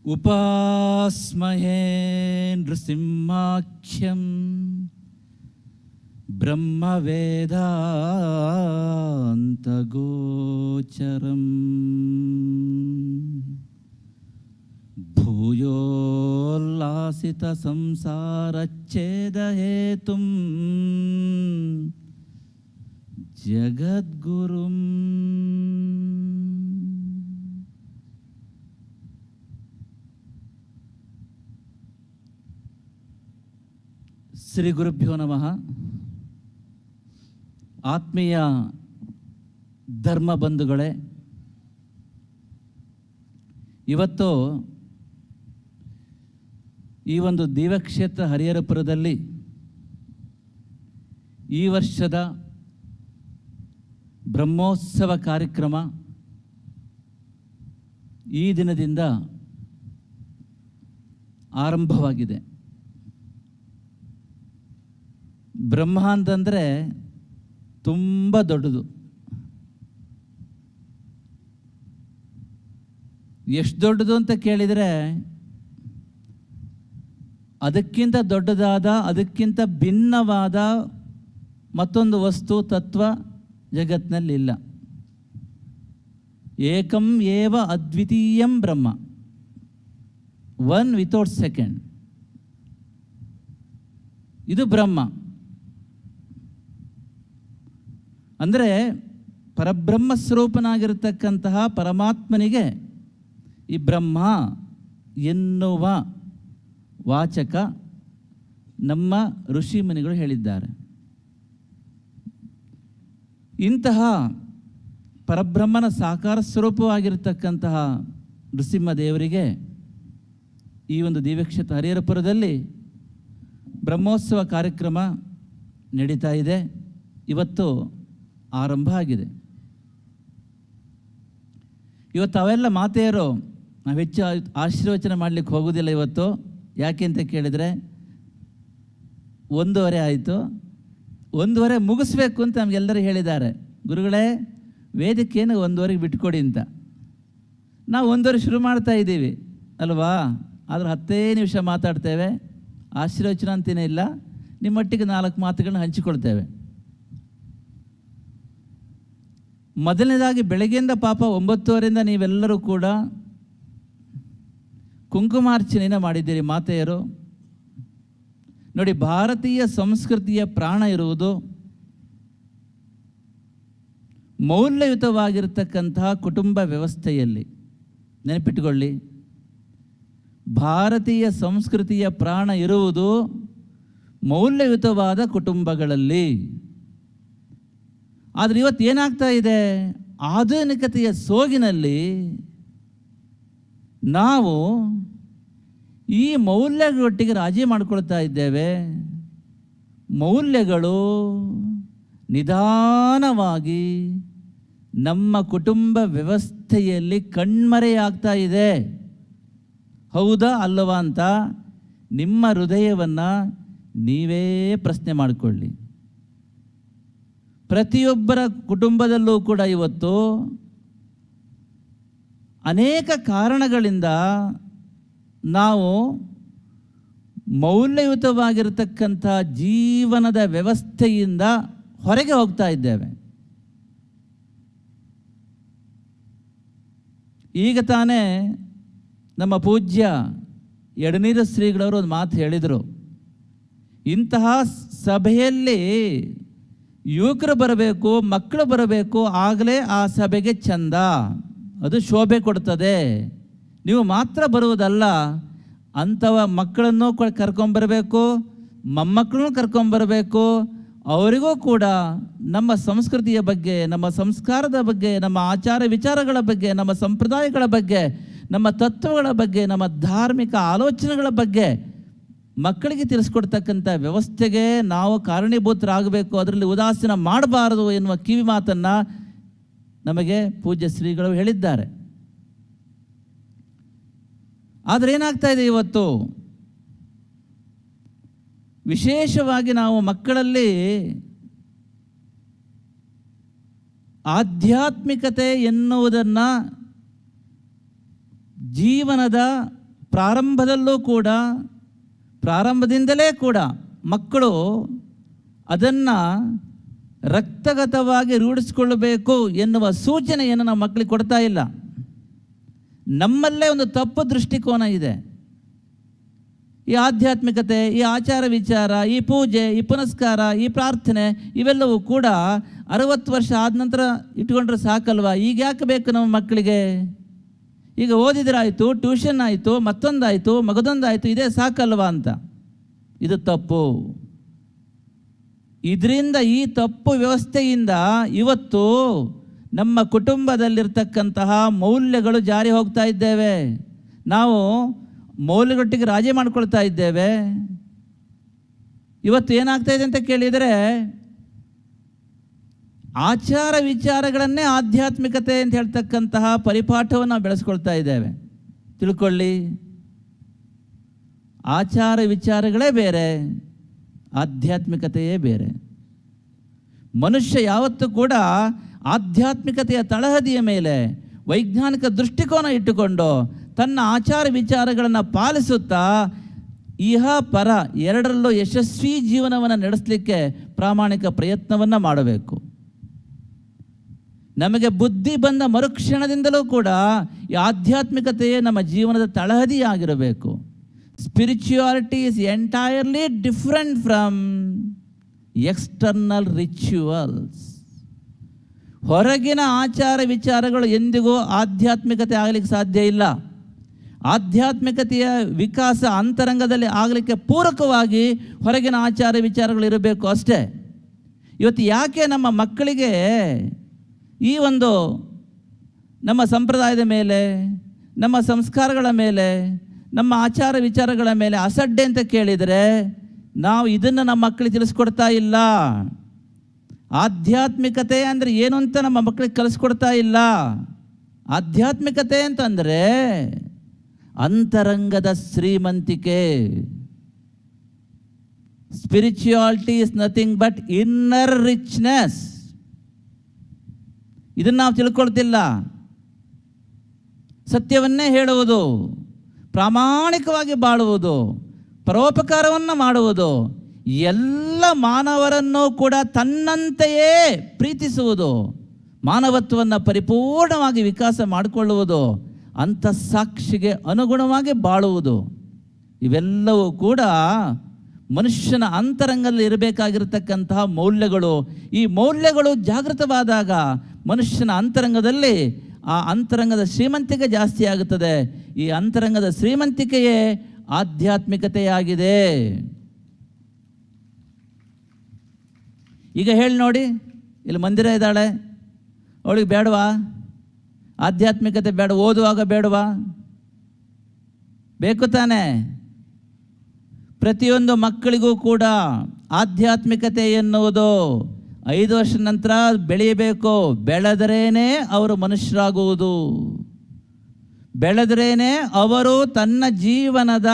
ಉಪಾಸ್ಮಹೇ ನೃಸಿಂಹಾಖ್ಯಂ ಬ್ರಹ್ಮವೇದಾಂತಗೋಚರಂ ಭೂಯೋಲ್ಲಾಸಿತ ಸಂಸಾರಚ್ಛೇದಹೇತುಂ ಜಗದ್ಗುರುಂ. ಶ್ರೀ ಗುರುಭ್ಯೋ ನಮಃ. ಆತ್ಮೀಯ ಧರ್ಮ ಬಂಧುಗಳೇ, ಇವತ್ತು ಈ ಒಂದು ದಿವ್ಯಕ್ಷೇತ್ರ ಹರಿಹರಪುರದಲ್ಲಿ ಈ ವರ್ಷದ ಬ್ರಹ್ಮೋತ್ಸವ ಕಾರ್ಯಕ್ರಮ ಈ ದಿನದಿಂದ ಆರಂಭವಾಗಿದೆ. ಬ್ರಹ್ಮ ಅಂತಂದರೆ ತುಂಬ ದೊಡ್ಡದು. ಎಷ್ಟು ದೊಡ್ಡದು ಅಂತ ಕೇಳಿದರೆ, ಅದಕ್ಕಿಂತ ದೊಡ್ಡದಾದ, ಅದಕ್ಕಿಂತ ಭಿನ್ನವಾದ ಮತ್ತೊಂದು ವಸ್ತು ತತ್ವ ಜಗತ್ತಿನಲ್ಲಿಲ್ಲ. ಏಕಂ ಏವ ಅದ್ವಿತೀಯಂ ಬ್ರಹ್ಮ, ಒನ್ ವಿತೌಟ್ ಸೆಕೆಂಡ್. ಇದು ಬ್ರಹ್ಮ ಅಂದರೆ ಪರಬ್ರಹ್ಮ ಸ್ವರೂಪನಾಗಿರತಕ್ಕಂತಹ ಪರಮಾತ್ಮನಿಗೆ ಈ ಬ್ರಹ್ಮ ಎನ್ನುವ ವಾಚಕ ನಮ್ಮ ಋಷಿಮುನಿಗಳು ಹೇಳಿದ್ದಾರೆ. ಇಂತಹ ಪರಬ್ರಹ್ಮನ ಸಾಕಾರ ಸ್ವರೂಪವಾಗಿರತಕ್ಕಂತಹ ನೃಸಿಂಹದೇವರಿಗೆ ಈ ಒಂದು ದಿವ್ಯಕ್ಷೇತ್ರ ಹರಿಹರಪುರದಲ್ಲಿ ಬ್ರಹ್ಮೋತ್ಸವ ಕಾರ್ಯಕ್ರಮ ನಡೀತಾ ಇದೆ. ಇವತ್ತು ಆರಂಭ ಆಗಿದೆ. ಇವತ್ತು ಅವೆಲ್ಲ ಮಾತೆಯರು ನಾವು ಹೆಚ್ಚು ಆಶೀರ್ವಚನ ಮಾಡಲಿಕ್ಕೆ ಹೋಗೋದಿಲ್ಲ ಇವತ್ತು. ಯಾಕೆ ಅಂತ ಕೇಳಿದರೆ, 1:15 ಆಯಿತು, 1:15 ಮುಗಿಸ್ಬೇಕು ಅಂತ ನಮಗೆಲ್ಲರೂ ಹೇಳಿದ್ದಾರೆ. ಗುರುಗಳೇ, ವೇದಿಕೆಯನ್ನು 1:15ಗೆ ಬಿಟ್ಕೊಡಿ ಅಂತ. ನಾವು 1:15 ಶುರು ಮಾಡ್ತಾ ಇದ್ದೀವಿ ಅಲ್ವಾ? ಆದರೆ 10 ನಿಮಿಷ ಮಾತಾಡ್ತೇವೆ. ಆಶೀರ್ವಚನ ಅಂತೇನೇ ಇಲ್ಲ, ನಿಮ್ಮೊಟ್ಟಿಗೆ 4 ಮಾತುಗಳನ್ನ ಹಂಚಿಕೊಳ್ತೇವೆ. ಮೊದಲನೇದಾಗಿ ಬೆಳಗ್ಗೆಯಿಂದ ಪಾಪ 9:30ರಿಂದ ನೀವೆಲ್ಲರೂ ಕೂಡ ಕುಂಕುಮಾರ್ಚನೆಯನ್ನು ಮಾಡಿದ್ದೀರಿ ಮಾತೆಯರು. ನೋಡಿ, ಭಾರತೀಯ ಸಂಸ್ಕೃತಿಯ ಪ್ರಾಣ ಇರುವುದು ಮೌಲ್ಯಯುತವಾಗಿರತಕ್ಕಂತಹ ಕುಟುಂಬ ವ್ಯವಸ್ಥೆಯಲ್ಲಿ. ನೆನಪಿಟ್ಟುಕೊಳ್ಳಿ, ಭಾರತೀಯ ಸಂಸ್ಕೃತಿಯ ಪ್ರಾಣ ಇರುವುದು ಮೌಲ್ಯಯುತವಾದ ಕುಟುಂಬಗಳಲ್ಲಿ. ಆದರೆ ಇವತ್ತು ಏನಾಗ್ತಾ ಇದೆ, ಆಧುನಿಕತೆಯ ಸೋಗಿನಲ್ಲಿ ನಾವು ಈ ಮೌಲ್ಯಗಳೊಟ್ಟಿಗೆ ರಾಜಿ ಮಾಡಿಕೊಳ್ತಾ ಇದ್ದೇವೆ. ಮೌಲ್ಯಗಳು ನಿಧಾನವಾಗಿ ನಮ್ಮ ಕುಟುಂಬ ವ್ಯವಸ್ಥೆಯಲ್ಲಿ ಕಣ್ಮರೆಯಾಗ್ತಾ ಇದೆ. ಹೌದಾ ಅಲ್ಲವಾ ಅಂತ ನಿಮ್ಮ ಹೃದಯವನ್ನು ನೀವೇ ಪ್ರಶ್ನೆ ಮಾಡಿಕೊಳ್ಳಿ. ಪ್ರತಿಯೊಬ್ಬರ ಕುಟುಂಬದಲ್ಲೂ ಕೂಡ ಇವತ್ತು ಅನೇಕ ಕಾರಣಗಳಿಂದ ನಾವು ಮೌಲ್ಯಯುತವಾಗಿರತಕ್ಕಂಥ ಜೀವನದ ವ್ಯವಸ್ಥೆಯಿಂದ ಹೊರಗೆ ಹೋಗ್ತಾ ಇದ್ದೇವೆ. ಈಗ ತಾನೇ ನಮ್ಮ ಪೂಜ್ಯ ಯಡನೀರ ಶ್ರೀಗಳವರು ಒಂದು ಮಾತು ಹೇಳಿದರು. ಇಂತಹ ಸಭೆಯಲ್ಲಿ ಯುವಕರು ಬರಬೇಕು, ಮಕ್ಕಳು ಬರಬೇಕು, ಆಗಲೇ ಆ ಸಭೆಗೆ ಚಂದ, ಅದು ಶೋಭೆ ಕೊಡ್ತದೆ. ನೀವು ಮಾತ್ರ ಬರುವುದಲ್ಲ, ಅಂಥವ ಮಕ್ಕಳನ್ನು ಕರ್ಕೊಂಬರಬೇಕು, ಮೊಮ್ಮಕ್ಕಳನ್ನು ಕರ್ಕೊಂಬರಬೇಕು. ಅವರಿಗೂ ಕೂಡ ನಮ್ಮ ಸಂಸ್ಕೃತಿಯ ಬಗ್ಗೆ, ನಮ್ಮ ಸಂಸ್ಕಾರದ ಬಗ್ಗೆ, ನಮ್ಮ ಆಚಾರ ವಿಚಾರಗಳ ಬಗ್ಗೆ, ನಮ್ಮ ಸಂಪ್ರದಾಯಗಳ ಬಗ್ಗೆ, ನಮ್ಮ ತತ್ವಗಳ ಬಗ್ಗೆ, ನಮ್ಮ ಧಾರ್ಮಿಕ ಆಲೋಚನೆಗಳ ಬಗ್ಗೆ ಮಕ್ಕಳಿಗೆ ತಿಳಿಸ್ಕೊಡ್ತಕ್ಕಂಥ ವ್ಯವಸ್ಥೆಗೆ ನಾವು ಕಾರಣೀಭೂತರಾಗಬೇಕು. ಅದರಲ್ಲಿ ಉದಾಸೀನ ಮಾಡಬಾರದು ಎನ್ನುವ ಕಿವಿ ಮಾತನ್ನು ನಮಗೆ ಪೂಜ್ಯ ಶ್ರೀಗಳು ಹೇಳಿದ್ದಾರೆ. ಆದರೆ ಏನಾಗ್ತಾ ಇದೆ ಇವತ್ತು, ವಿಶೇಷವಾಗಿ ನಾವು ಮಕ್ಕಳಲ್ಲಿ ಆಧ್ಯಾತ್ಮಿಕತೆ ಎನ್ನುವುದನ್ನು ಜೀವನದ ಪ್ರಾರಂಭದಿಂದಲೇ ಕೂಡ ಮಕ್ಕಳು ಅದನ್ನು ರಕ್ತಗತವಾಗಿ ರೂಢಿಸಿಕೊಳ್ಳಬೇಕು ಎನ್ನುವ ಸೂಚನೆಯನ್ನು ನಾವು ಮಕ್ಕಳಿಗೆ ಕೊಡ್ತಾ ಇಲ್ಲ. ನಮ್ಮಲ್ಲೇ ಒಂದು ತಪ್ಪು ದೃಷ್ಟಿಕೋನ ಇದೆ. ಈ ಆಧ್ಯಾತ್ಮಿಕತೆ, ಈ ಆಚಾರ ವಿಚಾರ, ಈ ಪೂಜೆ, ಈ ಪುನಸ್ಕಾರ, ಈ ಪ್ರಾರ್ಥನೆ ಇವೆಲ್ಲವೂ ಕೂಡ 60 ವರ್ಷ ಆದ ನಂತರ ಇಟ್ಕೊಂಡ್ರೆ ಸಾಕಲ್ವಾ? ಈಗ ಯಾಕೆ ಬೇಕು ನಮ್ಮ ಮಕ್ಕಳಿಗೆ? ಈಗ ಓದಿದ್ರಾಯಿತು, ಟ್ಯೂಷನ್ ಆಯಿತು, ಮತ್ತೊಂದಾಯಿತು, ಮಗದೊಂದಾಯಿತು, ಇದೇ ಸಾಕಲ್ವಾ ಅಂತ. ಇದು ತಪ್ಪು. ಇದರಿಂದ, ಈ ತಪ್ಪು ವ್ಯವಸ್ಥೆಯಿಂದ ಇವತ್ತು ನಮ್ಮ ಕುಟುಂಬದಲ್ಲಿರ್ತಕ್ಕಂತಹ ಮೌಲ್ಯಗಳು ಜಾರಿ ಹೋಗ್ತಾ ಇದ್ದೇವೆ. ನಾವು ಮೌಲ್ಯಗಳೊಟ್ಟಿಗೆ ರಾಜಿ ಮಾಡ್ಕೊಳ್ತಾ ಇದ್ದೇವೆ. ಇವತ್ತು ಏನಾಗ್ತಾ ಇದೆ ಅಂತ ಕೇಳಿದರೆ, ಆಚಾರ ವಿಚಾರಗಳನ್ನೇ ಆಧ್ಯಾತ್ಮಿಕತೆ ಅಂತ ಹೇಳ್ತಕ್ಕಂತಹ ಪರಿಪಾಠವನ್ನು ನಾವು ಬೆಳೆಸ್ಕೊಳ್ತಾ ಇದ್ದೇವೆ. ತಿಳ್ಕೊಳ್ಳಿ, ಆಚಾರ ವಿಚಾರಗಳೇ ಬೇರೆ, ಆಧ್ಯಾತ್ಮಿಕತೆಯೇ ಬೇರೆ. ಮನುಷ್ಯ ಯಾವತ್ತೂ ಕೂಡ ಆಧ್ಯಾತ್ಮಿಕತೆಯ ತಳಹದಿಯ ಮೇಲೆ ವೈಜ್ಞಾನಿಕ ದೃಷ್ಟಿಕೋನ ಇಟ್ಟುಕೊಂಡು ತನ್ನ ಆಚಾರ ವಿಚಾರಗಳನ್ನು ಪಾಲಿಸುತ್ತಾ ಇಹ ಪರ ಎರಡರಲ್ಲೂ ಯಶಸ್ವಿ ಜೀವನವನ್ನು ನಡೆಸಲಿಕ್ಕೆ ಪ್ರಾಮಾಣಿಕ ಪ್ರಯತ್ನವನ್ನು ಮಾಡಬೇಕು. ನಮಗೆ ಬುದ್ಧಿ ಬಂದ ಮರುಕ್ಷಣದಿಂದಲೂ ಕೂಡ ಈ ಆಧ್ಯಾತ್ಮಿಕತೆಯೇ ನಮ್ಮ ಜೀವನದ ತಳಹದಿಯಾಗಿರಬೇಕು. Spirituality is entirely different from external rituals. ಹೊರಗಿನ ಆಚಾರ ವಿಚಾರಗಳು ಎಂದಿಗೂ ಆಧ್ಯಾತ್ಮಿಕತೆ ಆಗಲಿಕ್ಕೆ ಸಾಧ್ಯ ಇಲ್ಲ. ಆಧ್ಯಾತ್ಮಿಕತೆಯ ವಿಕಾಸ ಅಂತರಂಗದಲ್ಲಿ ಆಗಲಿಕ್ಕೆ ಪೂರಕವಾಗಿ ಹೊರಗಿನ ಆಚಾರ ವಿಚಾರಗಳು ಇರಬೇಕು ಅಷ್ಟೇ. ಇವತ್ತು ಯಾಕೆ ನಮ್ಮ ಮಕ್ಕಳಿಗೆ ಈ ಒಂದು ನಮ್ಮ ಸಂಪ್ರದಾಯದ ಮೇಲೆ, ನಮ್ಮ ಸಂಸ್ಕಾರಗಳ ಮೇಲೆ, ನಮ್ಮ ಆಚಾರ ವಿಚಾರಗಳ ಮೇಲೆ ಅಸಡ್ಡೆ ಅಂತ ಕೇಳಿದರೆ, ನಾವು ಇದನ್ನು ನಮ್ಮ ಮಕ್ಕಳಿಗೆ ತಿಳಿಸ್ಕೊಡ್ತಾ ಇಲ್ಲ. ಆಧ್ಯಾತ್ಮಿಕತೆ ಅಂದರೆ ಏನು ಅಂತ ನಮ್ಮ ಮಕ್ಕಳಿಗೆ ಕಲಿಸ್ಕೊಡ್ತಾ ಇಲ್ಲ. ಆಧ್ಯಾತ್ಮಿಕತೆ ಅಂತಂದರೆ ಅಂತರಂಗದ ಶ್ರೀಮಂತಿಕೆ. Spirituality is nothing but inner richness. ಇದನ್ನು ನಾವು ತಿಳ್ಕೊಳ್ತಿಲ್ಲ. ಸತ್ಯವನ್ನೇ ಹೇಳುವುದು, ಪ್ರಾಮಾಣಿಕವಾಗಿ ಬಾಳುವುದು, ಪರೋಪಕಾರವನ್ನು ಮಾಡುವುದು, ಎಲ್ಲ ಮಾನವರನ್ನು ಕೂಡ ತನ್ನಂತೆಯೇ ಪ್ರೀತಿಸುವುದು, ಮಾನವತ್ವವನ್ನು ಪರಿಪೂರ್ಣವಾಗಿ ವಿಕಾಸ ಮಾಡಿಕೊಳ್ಳುವುದು, ಅಂಥ ಸಾಕ್ಷಿಗೆ ಅನುಗುಣವಾಗಿ ಬಾಳುವುದು, ಇವೆಲ್ಲವೂ ಕೂಡ ಮನುಷ್ಯನ ಅಂತರಂಗದಲ್ಲಿ ಇರಬೇಕಾಗಿರತಕ್ಕಂತಹ ಮೌಲ್ಯಗಳು. ಈ ಮೌಲ್ಯಗಳು ಜಾಗೃತವಾದಾಗ ಮನುಷ್ಯನ ಅಂತರಂಗದಲ್ಲಿ ಆ ಅಂತರಂಗದ ಶ್ರೀಮಂತಿಕೆ ಜಾಸ್ತಿ ಆಗುತ್ತದೆ. ಈ ಅಂತರಂಗದ ಶ್ರೀಮಂತಿಕೆಯೇ ಆಧ್ಯಾತ್ಮಿಕತೆಯಾಗಿದೆ. ಈಗ ಹೇಳಿ ನೋಡಿ, ಇಲ್ಲಿ ಮಂದಿರ ಇದ್ದಾಳೆ, ಅವಳಿಗೆ ಬೇಡವಾ ಆಧ್ಯಾತ್ಮಿಕತೆ? ಬೇಡ. ಓದುವಾಗ ಬೇಡವಾ? ಬೇಕು ತಾನೆ? ಪ್ರತಿಯೊಂದು ಮಕ್ಕಳಿಗೂ ಕೂಡ ಆಧ್ಯಾತ್ಮಿಕತೆ ಎನ್ನುವುದು 5 ವರ್ಷದ ನಂತರ ಬೆಳೆಯಬೇಕು. ಬೆಳೆದರೇನೆ ಅವರು ಮನುಷ್ಯರಾಗುವುದು. ಬೆಳೆದರೇನೆ ಅವರು ತನ್ನ ಜೀವನದ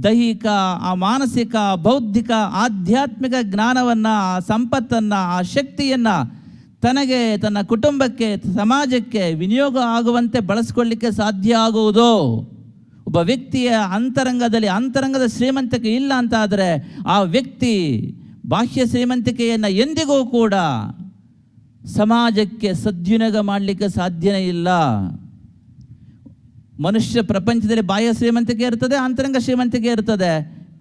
ದೈಹಿಕ, ಆ ಮಾನಸಿಕ, ಬೌದ್ಧಿಕ, ಆಧ್ಯಾತ್ಮಿಕ ಜ್ಞಾನವನ್ನು, ಆ ಸಂಪತ್ತನ್ನು, ಆ ಶಕ್ತಿಯನ್ನು ತನಗೆ, ತನ್ನ ಕುಟುಂಬಕ್ಕೆ, ಸಮಾಜಕ್ಕೆ ವಿನಿಯೋಗ ಆಗುವಂತೆ ಬಳಸ್ಕೊಳ್ಳಿಕ್ಕೆ ಸಾಧ್ಯ ಆಗುವುದು. ಒಬ್ಬ ವ್ಯಕ್ತಿಯ ಅಂತರಂಗದ ಶ್ರೀಮಂತಿಕೆ ಇಲ್ಲ ಅಂತ ಆದರೆ ಆ ವ್ಯಕ್ತಿ ಬಾಹ್ಯ ಶ್ರೀಮಂತಿಕೆಯನ್ನು ಎಂದಿಗೂ ಕೂಡ ಸಮಾಜಕ್ಕೆ ಸದ್ವಿನಿಯೋಗ ಮಾಡಲಿಕ್ಕೆ ಸಾಧ್ಯನೇ ಇಲ್ಲ. ಮನುಷ್ಯ ಪ್ರಪಂಚದಲ್ಲಿ ಬಾಹ್ಯ ಶ್ರೀಮಂತಿಕೆ ಇರ್ತದೆ, ಅಂತರಂಗ ಶ್ರೀಮಂತಿಕೆ ಇರ್ತದೆ.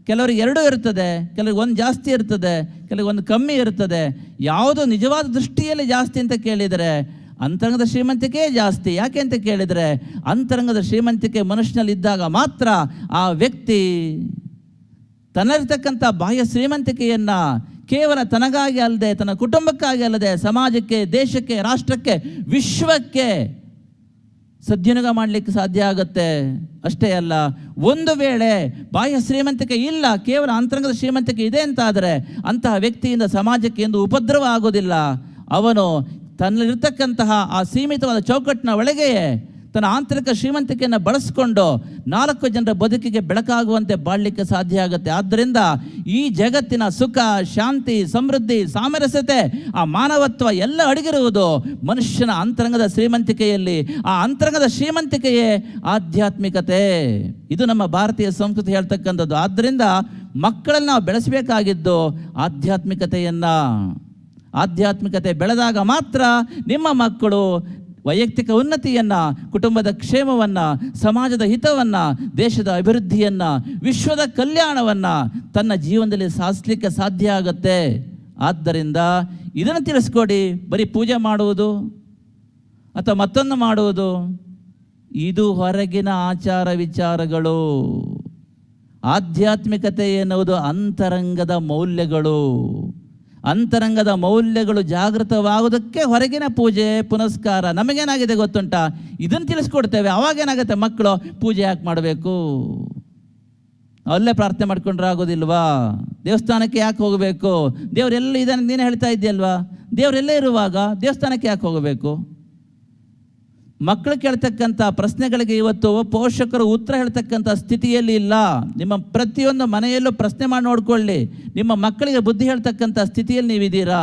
ಕೆಲವರಿಗೆ ಎರಡೂ ಇರ್ತದೆ, ಕೆಲವರಿಗೆ ಒಂದು ಜಾಸ್ತಿ ಇರ್ತದೆ, ಕೆಲವರಿಗೆ ಒಂದು ಕಮ್ಮಿ ಇರ್ತದೆ. ಯಾವುದು ನಿಜವಾದ ದೃಷ್ಟಿಯಲ್ಲಿ ಜಾಸ್ತಿ ಅಂತ ಕೇಳಿದರೆ ಅಂತರಂಗದ ಶ್ರೀಮಂತಿಕೆ ಜಾಸ್ತಿ. ಯಾಕೆ ಅಂತ ಕೇಳಿದರೆ, ಅಂತರಂಗದ ಶ್ರೀಮಂತಿಕೆ ಮನುಷ್ಯನಲ್ಲಿ ಇದ್ದಾಗ ಮಾತ್ರ ಆ ವ್ಯಕ್ತಿ ತನ್ನಲ್ಲಿರ್ತಕ್ಕಂಥ ಬಾಹ್ಯ ಶ್ರೀಮಂತಿಕೆಯನ್ನು ಕೇವಲ ತನಗಾಗಿ ಅಲ್ಲದೆ, ತನ್ನ ಕುಟುಂಬಕ್ಕಾಗಿ ಅಲ್ಲದೆ, ಸಮಾಜಕ್ಕೆ, ದೇಶಕ್ಕೆ, ರಾಷ್ಟ್ರಕ್ಕೆ, ವಿಶ್ವಕ್ಕೆ ಸದ್ವಿನಿಯೋಗ ಮಾಡಲಿಕ್ಕೆ ಸಾಧ್ಯ ಆಗುತ್ತೆ. ಅಷ್ಟೇ ಅಲ್ಲ, ಒಂದು ವೇಳೆ ಬಾಹ್ಯ ಶ್ರೀಮಂತಿಕೆ ಇಲ್ಲ, ಕೇವಲ ಅಂತರಂಗದ ಶ್ರೀಮಂತಿಕೆ ಇದೆ ಅಂತ ಆದರೆ ಅಂತಹ ವ್ಯಕ್ತಿಯಿಂದ ಸಮಾಜಕ್ಕೆ ಎಂದು ಉಪದ್ರವ ಆಗೋದಿಲ್ಲ. ಅವನು ತನ್ನಲ್ಲಿರ್ತಕ್ಕಂತಹ ಆ ಸೀಮಿತವಾದ ಚೌಕಟ್ಟಿನ ಒಳಗೆಯೇ ತನ್ನ ಆಂತರಿಕ ಶ್ರೀಮಂತಿಕೆಯನ್ನು ಬಳಸಿಕೊಂಡು 4 ಜನರ ಬದುಕಿಗೆ ಬೆಳಕಾಗುವಂತೆ ಬಾಳಲಿಕ್ಕೆ ಸಾಧ್ಯ ಆಗುತ್ತೆ. ಆದ್ದರಿಂದ ಈ ಜಗತ್ತಿನ ಸುಖ, ಶಾಂತಿ, ಸಮೃದ್ಧಿ, ಸಾಮರಸ್ಯತೆ, ಆ ಮಾನವತ್ವ ಎಲ್ಲ ಅಡಗಿರುವುದು ಮನುಷ್ಯನ ಅಂತರಂಗದ ಶ್ರೀಮಂತಿಕೆಯಲ್ಲಿ. ಆ ಅಂತರಂಗದ ಶ್ರೀಮಂತಿಕೆಯೇ ಆಧ್ಯಾತ್ಮಿಕತೆ. ಇದು ನಮ್ಮ ಭಾರತೀಯ ಸಂಸ್ಕೃತಿ ಹೇಳ್ತಕ್ಕಂಥದ್ದು. ಆದ್ದರಿಂದ ಮಕ್ಕಳಲ್ಲಿ ನಾವು ಬೆಳೆಸಬೇಕಾಗಿದ್ದು ಆಧ್ಯಾತ್ಮಿಕತೆಯನ್ನು. ಆಧ್ಯಾತ್ಮಿಕತೆ ಬೆಳೆದಾಗ ಮಾತ್ರ ನಿಮ್ಮ ಮಕ್ಕಳು ವೈಯಕ್ತಿಕ ಉನ್ನತಿಯನ್ನು, ಕುಟುಂಬದ ಕ್ಷೇಮವನ್ನು, ಸಮಾಜದ ಹಿತವನ್ನು, ದೇಶದ ಅಭಿವೃದ್ಧಿಯನ್ನು, ವಿಶ್ವದ ಕಲ್ಯಾಣವನ್ನು ತನ್ನ ಜೀವನದಲ್ಲಿ ಸಾಧಿಸಲಿಕ್ಕೆ ಸಾಧ್ಯ ಆಗುತ್ತೆ. ಆದ್ದರಿಂದ ಇದನ್ನು ತಿಳಿಸ್ಕೊಡಿ. ಬರೀ ಪೂಜೆ ಮಾಡುವುದು ಅಥವಾ ಮತ್ತೊಂದು ಮಾಡುವುದು ಇದು ಹೊರಗಿನ ಆಚಾರ ವಿಚಾರಗಳು. ಆಧ್ಯಾತ್ಮಿಕತೆ ಎನ್ನುವುದು ಅಂತರಂಗದ ಮೌಲ್ಯಗಳು. ಅಂತರಂಗದ ಮೌಲ್ಯಗಳು ಜಾಗೃತವಾಗುವುದಕ್ಕೆ ಹೊರಗಿನ ಪೂಜೆ ಪುನಸ್ಕಾರ. ನಮಗೇನಾಗಿದೆ ಗೊತ್ತುಂಟಾ? ಇದನ್ನು ತಿಳಿಸ್ಕೊಡ್ತೇವೆ. ಅವಾಗೇನಾಗುತ್ತೆ? ಮಕ್ಕಳು ಪೂಜೆ ಯಾಕೆ ಮಾಡಬೇಕು? ಅಲ್ಲೇ ಪ್ರಾರ್ಥನೆ ಮಾಡ್ಕೊಂಡ್ರೆ ಆಗೋದಿಲ್ವಾ? ದೇವಸ್ಥಾನಕ್ಕೆ ಯಾಕೆ ಹೋಗಬೇಕು? ದೇವರೆಲ್ಲ ಇದನ್ನು ನೀನು ಹೇಳ್ತಾ ಇದ್ದೀಯಲ್ವಾ? ದೇವರೆಲ್ಲೇ ಇರುವಾಗ ದೇವಸ್ಥಾನಕ್ಕೆ ಯಾಕೆ ಹೋಗಬೇಕು? ಮಕ್ಕಳು ಕೇಳ್ತಕ್ಕಂಥ ಪ್ರಶ್ನೆಗಳಿಗೆ ಇವತ್ತು ಪೋಷಕರು ಉತ್ತರ ಹೇಳ್ತಕ್ಕಂಥ ಸ್ಥಿತಿಯಲ್ಲಿ ಇಲ್ಲ. ನಿಮ್ಮ ಪ್ರತಿಯೊಂದು ಮನೆಯಲ್ಲೂ ಪ್ರಶ್ನೆ ಮಾಡಿ ನೋಡ್ಕೊಳ್ಳಿ. ನಿಮ್ಮ ಮಕ್ಕಳಿಗೆ ಬುದ್ಧಿ ಹೇಳ್ತಕ್ಕಂಥ ಸ್ಥಿತಿಯಲ್ಲಿ ನೀವಿದ್ದೀರಾ?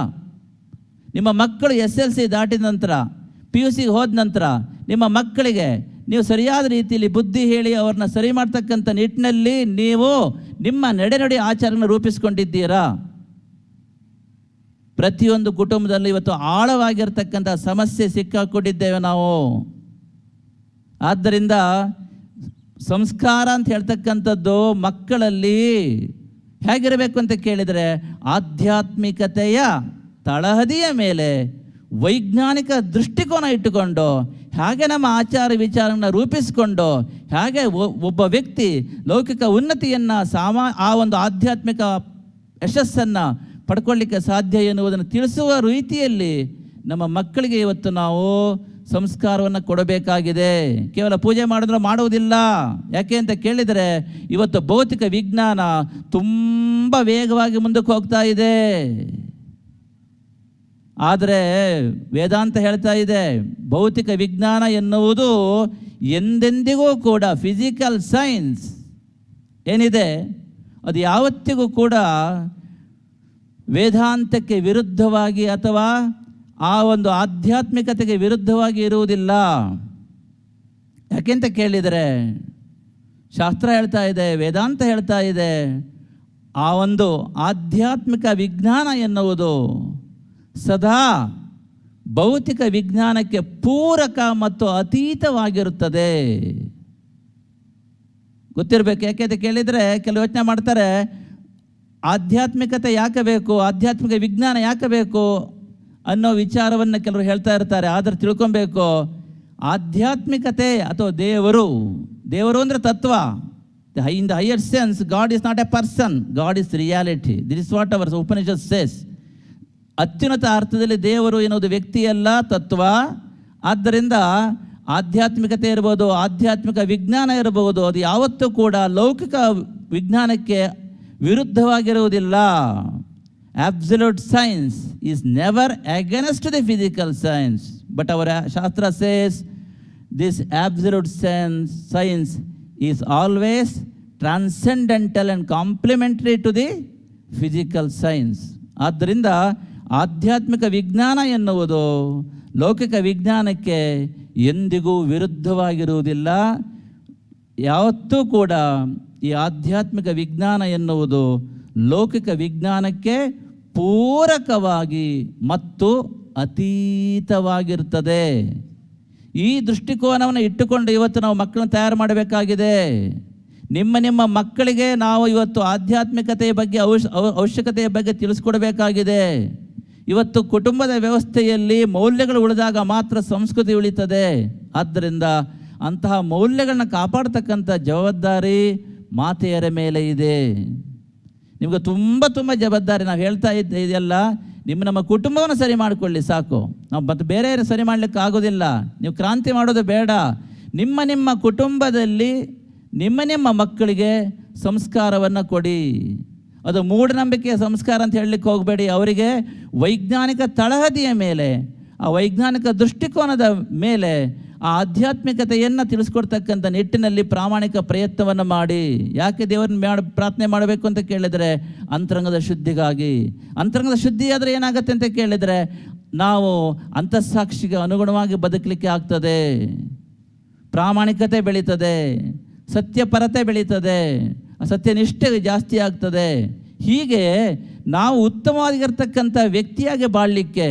ನಿಮ್ಮ ಮಕ್ಕಳು SLC ದಾಟಿದ ನಂತರ, PUC ಹೋದ ನಂತರ ನಿಮ್ಮ ಮಕ್ಕಳಿಗೆ ನೀವು ಸರಿಯಾದ ರೀತಿಯಲ್ಲಿ ಬುದ್ಧಿ ಹೇಳಿ ಅವ್ರನ್ನ ಸರಿ ಮಾಡ್ತಕ್ಕಂಥ ನಿಟ್ಟಿನಲ್ಲಿ ನೀವು ನಿಮ್ಮ ನಡೆನುಡಿ ಆಚಾರವನ್ನು ರೂಪಿಸ್ಕೊಂಡಿದ್ದೀರಾ? ಪ್ರತಿಯೊಂದು ಕುಟುಂಬದಲ್ಲಿ ಇವತ್ತು ಆಳವಾಗಿರ್ತಕ್ಕಂಥ ಸಮಸ್ಯೆ ಸಿಕ್ಕಾಕೊಂಡಿದ್ದೇವೆ ನಾವು. ಆದ್ದರಿಂದ ಸಂಸ್ಕಾರ ಅಂತ ಹೇಳ್ತಕ್ಕಂಥದ್ದು ಮಕ್ಕಳಲ್ಲಿ ಹೇಗಿರಬೇಕು ಅಂತ ಕೇಳಿದರೆ, ಆಧ್ಯಾತ್ಮಿಕತೆಯ ತಳಹದಿಯ ಮೇಲೆ ವೈಜ್ಞಾನಿಕ ದೃಷ್ಟಿಕೋನ ಇಟ್ಟುಕೊಂಡು, ಹೇಗೆ ನಮ್ಮ ಆಚಾರ ವಿಚಾರವನ್ನು ರೂಪಿಸಿಕೊಂಡು, ಹೇಗೆ ಒಬ್ಬ ವ್ಯಕ್ತಿ ಲೌಕಿಕ ಉನ್ನತಿಯನ್ನು ಆ ಒಂದು ಆಧ್ಯಾತ್ಮಿಕ ಯಶಸ್ಸನ್ನು ಪಡ್ಕೊಳ್ಳಿಕ್ಕೆ ಸಾಧ್ಯ ಎನ್ನುವುದನ್ನು ತಿಳಿಸುವ ರೀತಿಯಲ್ಲಿ ನಮ್ಮ ಮಕ್ಕಳಿಗೆ ಇವತ್ತು ನಾವು ಸಂಸ್ಕಾರವನ್ನು ಕೊಡಬೇಕಾಗಿದೆ. ಕೇವಲ ಪೂಜೆ ಮಾಡಿದ್ರೆ ಮಾಡುವುದಿಲ್ಲ. ಯಾಕೆ ಅಂತ ಕೇಳಿದರೆ, ಇವತ್ತು ಭೌತಿಕ ವಿಜ್ಞಾನ ತುಂಬ ವೇಗವಾಗಿ ಮುಂದಕ್ಕೆ ಹೋಗ್ತಾ ಇದೆ. ಆದರೆ ವೇದಾಂತ ಹೇಳ್ತಾ ಇದೆ, ಭೌತಿಕ ವಿಜ್ಞಾನ ಎನ್ನುವುದು ಎಂದೆಂದಿಗೂ ಕೂಡ ಫಿಸಿಕಲ್ ಸೈನ್ಸ್ ಏನಿದೆ ಅದು ಯಾವತ್ತಿಗೂ ಕೂಡ ವೇದಾಂತಕ್ಕೆ ವಿರುದ್ಧವಾಗಿ ಅಥವಾ ಆ ಒಂದು ಆಧ್ಯಾತ್ಮಿಕತೆಗೆ ವಿರುದ್ಧವಾಗಿ ಇರುವುದಿಲ್ಲ. ಯಾಕೆಂತ ಕೇಳಿದರೆ, ಶಾಸ್ತ್ರ ಹೇಳ್ತಾ ಇದೆ, ವೇದಾಂತ ಹೇಳ್ತಾ ಇದೆ, ಆ ಒಂದು ಆಧ್ಯಾತ್ಮಿಕ ವಿಜ್ಞಾನ ಎನ್ನುವುದು ಸದಾ ಭೌತಿಕ ವಿಜ್ಞಾನಕ್ಕೆ ಪೂರಕ ಮತ್ತು ಅತೀತವಾಗಿರುತ್ತದೆ. ಗೊತ್ತಿರಬೇಕು. ಯಾಕೆ ಅಂತ ಕೇಳಿದರೆ, ಕೆಲವು ಯೋಚನೆ ಮಾಡ್ತಾರೆ, ಆಧ್ಯಾತ್ಮಿಕತೆ ಯಾಕೆ ಬೇಕು, ಆಧ್ಯಾತ್ಮಿಕ ವಿಜ್ಞಾನ ಯಾಕೆ ಬೇಕು ಅನ್ನೋ ವಿಚಾರವನ್ನು ಕೆಲವರು ಹೇಳ್ತಾ ಇರ್ತಾರೆ. ಆದರೆ ತಿಳ್ಕೊಬೇಕು, ಆಧ್ಯಾತ್ಮಿಕತೆ ಅಥವಾ ದೇವರು ಅಂದರೆ ತತ್ವ. In the higher sense, God is not a person, God is reality. This is what our Upanishad says. ಅತ್ಯುನ್ನತ ಅರ್ಥದಲ್ಲಿ ದೇವರು ಎನ್ನುವುದು ವ್ಯಕ್ತಿಯಲ್ಲ, ತತ್ವ. ಆದ್ದರಿಂದ ಆಧ್ಯಾತ್ಮಿಕತೆ ಇರ್ಬೋದು, ಆಧ್ಯಾತ್ಮಿಕ ವಿಜ್ಞಾನ ಇರಬಹುದು, ಅದು ಯಾವತ್ತೂ ಕೂಡ ಲೌಕಿಕ ವಿಜ್ಞಾನಕ್ಕೆ ವಿರುದ್ಧವಾಗಿರುವುದಿಲ್ಲ. Absolute science is never against the physical science, but our Shastra says this absolute science is always transcendental and complementary to the physical science. ಆದ್ದರಿಂದ ಆಧ್ಯಾತ್ಮಿಕ ವಿಜ್ಞಾನ ಎನ್ನುವುದು ಲೌಕಿಕ ವಿಜ್ಞಾನಕ್ಕೆ ಎಂದಿಗೂ ವಿರುದ್ಧವಾಗಿರುವುದಿಲ್ಲ. ಯಾವತ್ತೂ ಕೂಡ ಈ ಆಧ್ಯಾತ್ಮಿಕ ವಿಜ್ಞಾನ ಎನ್ನುವುದು ಲೌಕಿಕ ವಿಜ್ಞಾನಕ್ಕೆ ಪೂರಕವಾಗಿ ಮತ್ತು ಅತೀತವಾಗಿರ್ತದೆ. ಈ ದೃಷ್ಟಿಕೋನವನ್ನು ಇಟ್ಟುಕೊಂಡು ಇವತ್ತು ನಾವು ಮಕ್ಕಳನ್ನು ತಯಾರು ಮಾಡಬೇಕಾಗಿದೆ. ನಿಮ್ಮ ಮಕ್ಕಳಿಗೆ ನಾವು ಇವತ್ತು ಆಧ್ಯಾತ್ಮಿಕತೆಯ ಬಗ್ಗೆ ಅವಶ್ಯಕತೆಯ ಬಗ್ಗೆ ತಿಳಿಸ್ಕೊಡಬೇಕಾಗಿದೆ. ಇವತ್ತು ಕುಟುಂಬದ ವ್ಯವಸ್ಥೆಯಲ್ಲಿ ಮೌಲ್ಯಗಳು ಉಳಿದಾಗ ಮಾತ್ರ ಸಂಸ್ಕೃತಿ ಉಳಿತದೆ. ಆದ್ದರಿಂದ ಅಂತಹ ಮೌಲ್ಯಗಳನ್ನ ಕಾಪಾಡ್ತಕ್ಕಂಥ ಜವಾಬ್ದಾರಿ ಮಾತೆಯರ ಮೇಲೆ ಇದೆ. ನಿಮಗೆ ತುಂಬ ಜವಾಬ್ದಾರಿ. ನಾವು ಹೇಳ್ತಾ ಇದೆಯಲ್ಲ, ನಮ್ಮ ಕುಟುಂಬವನ್ನು ಸರಿ ಮಾಡಿಕೊಳ್ಳಿ ಸಾಕು. ನಾವು ಮತ್ತು ಬೇರೆ ಸರಿ ಮಾಡಲಿಕ್ಕೆ ಆಗೋದಿಲ್ಲ. ನೀವು ಕ್ರಾಂತಿ ಮಾಡೋದು ಬೇಡ. ನಿಮ್ಮ ಕುಟುಂಬದಲ್ಲಿ ನಿಮ್ಮ ಮಕ್ಕಳಿಗೆ ಸಂಸ್ಕಾರವನ್ನು ಕೊಡಿ. ಅದು ಮೂಢನಂಬಿಕೆಯ ಸಂಸ್ಕಾರ ಅಂತ ಹೇಳಲಿಕ್ಕೆ ಹೋಗಬೇಡಿ. ಅವರಿಗೆ ವೈಜ್ಞಾನಿಕ ತಳಹದಿಯ ಮೇಲೆ, ಆ ವೈಜ್ಞಾನಿಕ ದೃಷ್ಟಿಕೋನದ ಮೇಲೆ ಆ ಆಧ್ಯಾತ್ಮಿಕತೆಯನ್ನು ತಿಳಿಸ್ಕೊಡ್ತಕ್ಕಂಥ ನಿಟ್ಟಿನಲ್ಲಿ ಪ್ರಾಮಾಣಿಕ ಪ್ರಯತ್ನವನ್ನು ಮಾಡಿ. ಯಾಕೆ ದೇವರನ್ನ ಪ್ರಾರ್ಥನೆ ಮಾಡಬೇಕು ಅಂತ ಕೇಳಿದರೆ, ಅಂತರಂಗದ ಶುದ್ಧಿಗಾಗಿ. ಅಂತರಂಗದ ಶುದ್ಧಿ ಆದರೆ ಏನಾಗುತ್ತೆ ಅಂತ ಕೇಳಿದರೆ, ನಾವು ಅಂತಃಸಾಕ್ಷಿಗೆ ಅನುಗುಣವಾಗಿ ಬದುಕಲಿಕ್ಕೆ ಆಗ್ತದೆ, ಪ್ರಾಮಾಣಿಕತೆ ಬೆಳೀತದೆ, ಸತ್ಯಪರತೆ ಬೆಳೀತದೆ, ಸತ್ಯನಿಷ್ಠೆ ಜಾಸ್ತಿ ಆಗ್ತದೆ. ಹೀಗೆ ನಾವು ಉತ್ತಮವಾಗಿರ್ತಕ್ಕಂಥ ವ್ಯಕ್ತಿಯಾಗಿ ಬಾಳಲಿಕ್ಕೆ,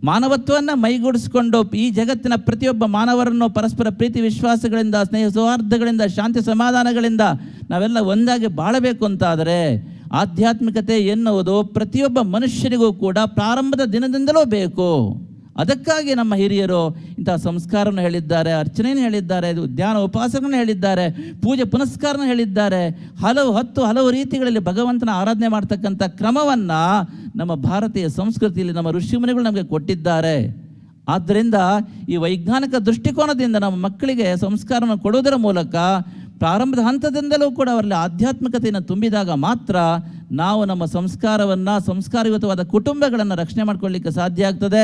ಮಾನವತ್ವವನ್ನು ಮೈಗೂಡಿಸ್ಕೊಂಡು ಈ ಜಗತ್ತಿನ ಪ್ರತಿಯೊಬ್ಬ ಮಾನವರನ್ನು ಪರಸ್ಪರ ಪ್ರೀತಿ ವಿಶ್ವಾಸಗಳಿಂದ, ಸ್ನೇಹ ಸೌಹಾರ್ದಗಳಿಂದ, ಶಾಂತಿ ಸಮಾಧಾನಗಳಿಂದ ನಾವೆಲ್ಲ ಒಂದಾಗಿ ಬಾಳಬೇಕು ಅಂತಾದರೆ ಆಧ್ಯಾತ್ಮಿಕತೆ ಎನ್ನುವುದು ಪ್ರತಿಯೊಬ್ಬ ಮನುಷ್ಯನಿಗೂ ಕೂಡ ಪ್ರಾರಂಭದ ದಿನದಿಂದಲೂ ಬೇಕು. ಅದಕ್ಕಾಗಿ ನಮ್ಮ ಹಿರಿಯರು ಇಂತಹ ಸಂಸ್ಕಾರವನ್ನು ಹೇಳಿದ್ದಾರೆ, ಅರ್ಚನೆಯನ್ನು ಹೇಳಿದ್ದಾರೆ, ಧ್ಯಾನ ಉಪಾಸನೆಯನ್ನು ಹೇಳಿದ್ದಾರೆ, ಪೂಜೆ ಪುನಸ್ಕಾರನ ಹೇಳಿದ್ದಾರೆ. ಹಲವು ರೀತಿಗಳಲ್ಲಿ ಭಗವಂತನ ಆರಾಧನೆ ಮಾಡ್ತಕ್ಕಂಥ ಕ್ರಮವನ್ನು ನಮ್ಮ ಭಾರತೀಯ ಸಂಸ್ಕೃತಿಯಲ್ಲಿ ನಮ್ಮ ಋಷಿಮುನಿಗಳು ನಮಗೆ ಕೊಟ್ಟಿದ್ದಾರೆ. ಆದ್ದರಿಂದ ಈ ವೈಜ್ಞಾನಿಕ ದೃಷ್ಟಿಕೋನದಿಂದ ನಮ್ಮ ಮಕ್ಕಳಿಗೆ ಸಂಸ್ಕಾರವನ್ನು ಕೊಡುವುದರ ಮೂಲಕ ಪ್ರಾರಂಭದ ಹಂತದಿಂದಲೂ ಕೂಡ ಅವರಲ್ಲಿ ಆಧ್ಯಾತ್ಮಿಕತೆಯನ್ನು ತುಂಬಿದಾಗ ಮಾತ್ರ ನಾವು ನಮ್ಮ ಸಂಸ್ಕಾರಯುತವಾದ ಕುಟುಂಬಗಳನ್ನು ರಕ್ಷಣೆ ಮಾಡಿಕೊಳ್ಳಲಿಕ್ಕೆ ಸಾಧ್ಯ ಆಗ್ತದೆ.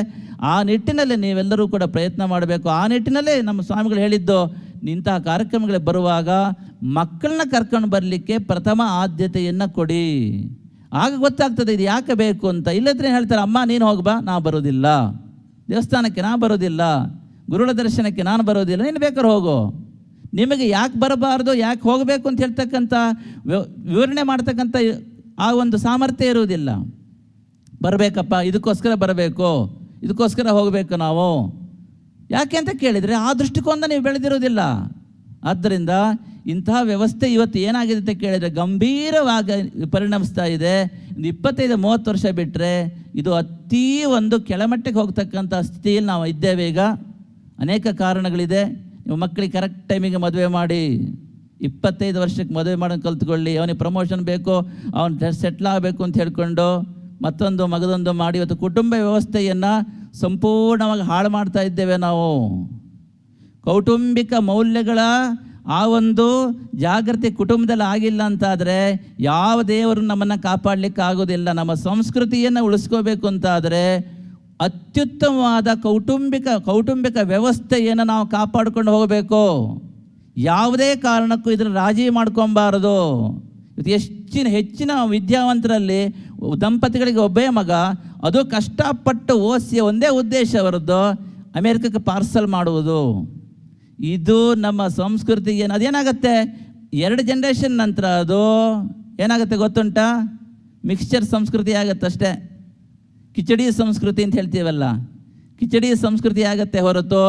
ಆ ನಿಟ್ಟಿನಲ್ಲಿ ನೀವೆಲ್ಲರೂ ಕೂಡ ಪ್ರಯತ್ನ ಮಾಡಬೇಕು. ಆ ನಿಟ್ಟಿನಲ್ಲೇ ನಮ್ಮ ಸ್ವಾಮಿಗಳು ಹೇಳಿದ್ದು, ಇಂತಹ ಕಾರ್ಯಕ್ರಮಗಳಿಗೆ ಬರುವಾಗ ಮಕ್ಕಳನ್ನ ಕರ್ಕೊಂಡು ಬರಲಿಕ್ಕೆ ಪ್ರಥಮ ಆದ್ಯತೆಯನ್ನು ಕೊಡಿ. ಆಗ ಗೊತ್ತಾಗ್ತದೆ ಇದು ಯಾಕೆ ಬೇಕು ಅಂತ. ಇಲ್ಲದ್ರೆ ಹೇಳ್ತಾರೆ, ಅಮ್ಮ ನೀನು ಹೋಗ್ಬಾ, ನಾ ಬರೋದಿಲ್ಲ, ದೇವಸ್ಥಾನಕ್ಕೆ ನಾ ಬರೋದಿಲ್ಲ, ಗುರುಗಳ ದರ್ಶನಕ್ಕೆ ನಾನು ಬರೋದಿಲ್ಲ, ನೀನು ಬೇಕಾದ್ರೆ ಹೋಗು. ನಿಮಗೆ ಯಾಕೆ ಬರಬಾರ್ದು, ಯಾಕೆ ಹೋಗಬೇಕು ಅಂತ ಹೇಳ್ತಕ್ಕಂಥ ವಿವರಣೆ ಮಾಡ್ತಕ್ಕಂಥ ಆ ಒಂದು ಸಾಮರ್ಥ್ಯ ಇರುವುದಿಲ್ಲ. ಬರಬೇಕಪ್ಪ, ಇದಕ್ಕೋಸ್ಕರ ಬರಬೇಕು, ಇದಕ್ಕೋಸ್ಕರ ಹೋಗಬೇಕು ನಾವು, ಯಾಕೆ ಅಂತ ಕೇಳಿದರೆ ಆ ದೃಷ್ಟಿಕೋನ ನೀವು ಬೆಳೆದಿರೋದಿಲ್ಲ. ಆದ್ದರಿಂದ ಇಂತಹ ವ್ಯವಸ್ಥೆ ಇವತ್ತು ಏನಾಗಿದೆ ಅಂತ ಕೇಳಿದರೆ ಗಂಭೀರವಾಗಿ ಪರಿಣಮಿಸ್ತಾ ಇದೆ. 25-30 ವರ್ಷ ಬಿಟ್ಟರೆ ಇದು ಅತೀ ಒಂದು ಕೆಳಮಟ್ಟಕ್ಕೆ ಹೋಗ್ತಕ್ಕಂಥ ಸ್ಥಿತಿಯಲ್ಲಿ ನಾವು ಇದ್ದೇವೆ. ಈಗ ಅನೇಕ ಕಾರಣಗಳಿದೆ. ನೀವು ಮಕ್ಕಳಿಗೆ ಕರೆಕ್ಟ್ ಟೈಮಿಗೆ ಮದುವೆ ಮಾಡಿ, 25 ವರ್ಷಕ್ಕೆ ಮದುವೆ ಮಾಡೋದು ಕಲ್ತ್ಕೊಳ್ಳಿ, ಅವನಿಗೆ ಪ್ರಮೋಷನ್ ಬೇಕು, ಅವನು ಸೆಟ್ಲ್ ಆಗಬೇಕು ಅಂತ ಹೇಳ್ಕೊಂಡು ಮತ್ತೊಂದು ಮಗದೊಂದು ಮಾಡಿ ಇವತ್ತು ಕುಟುಂಬ ವ್ಯವಸ್ಥೆಯನ್ನು ಸಂಪೂರ್ಣವಾಗಿ ಹಾಳು ಮಾಡ್ತಾ ಇದ್ದೇವೆ ನಾವು. ಕೌಟುಂಬಿಕ ಮೌಲ್ಯಗಳ ಆ ಒಂದು ಜಾಗೃತಿ ಕುಟುಂಬದಲ್ಲಿ ಆಗಿಲ್ಲ ಅಂತಾದರೆ ಯಾವ ದೇವರು ನಮ್ಮನ್ನು ಕಾಪಾಡಲಿಕ್ಕೆ ಆಗೋದಿಲ್ಲ. ನಮ್ಮ ಸಂಸ್ಕೃತಿಯನ್ನು ಉಳಿಸ್ಕೋಬೇಕು ಅಂತಾದರೆ ಅತ್ಯುತ್ತಮವಾದ ಕೌಟುಂಬಿಕ ವ್ಯವಸ್ಥೆಯನ್ನು ನಾವು ಕಾಪಾಡಿಕೊಂಡು ಹೋಗಬೇಕು. ಯಾವುದೇ ಕಾರಣಕ್ಕೂ ಇದನ್ನು ರಾಜಿ ಮಾಡ್ಕೊಬಾರದು. ಹೆಚ್ಚಿನ ವಿದ್ಯಾವಂತರಲ್ಲಿ ದಂಪತಿಗಳಿಗೆ ಒಬ್ಬೇ ಮಗ, ಅದು ಕಷ್ಟಪಟ್ಟು ಓದಿಸಿ ಒಂದೇ ಉದ್ದೇಶ ಅವರದ್ದು ಅಮೇರಿಕಕ್ಕೆ ಪಾರ್ಸಲ್ ಮಾಡುವುದು. ಇದು ನಮ್ಮ ಸಂಸ್ಕೃತಿಗೆ ಅದೇನಾಗುತ್ತೆ, 2 ಜನರೇಷನ್ ನಂತರ ಅದು ಏನಾಗುತ್ತೆ ಗೊತ್ತುಂಟಾ, ಮಿಕ್ಸ್ಚರ್ ಸಂಸ್ಕೃತಿ ಆಗುತ್ತಷ್ಟೇ. ಕಿಚಡಿ ಸಂಸ್ಕೃತಿ ಅಂತ ಹೇಳ್ತೀವಲ್ಲ, ಕಿಚಡಿ ಸಂಸ್ಕೃತಿ ಆಗುತ್ತೆ ಹೊರತು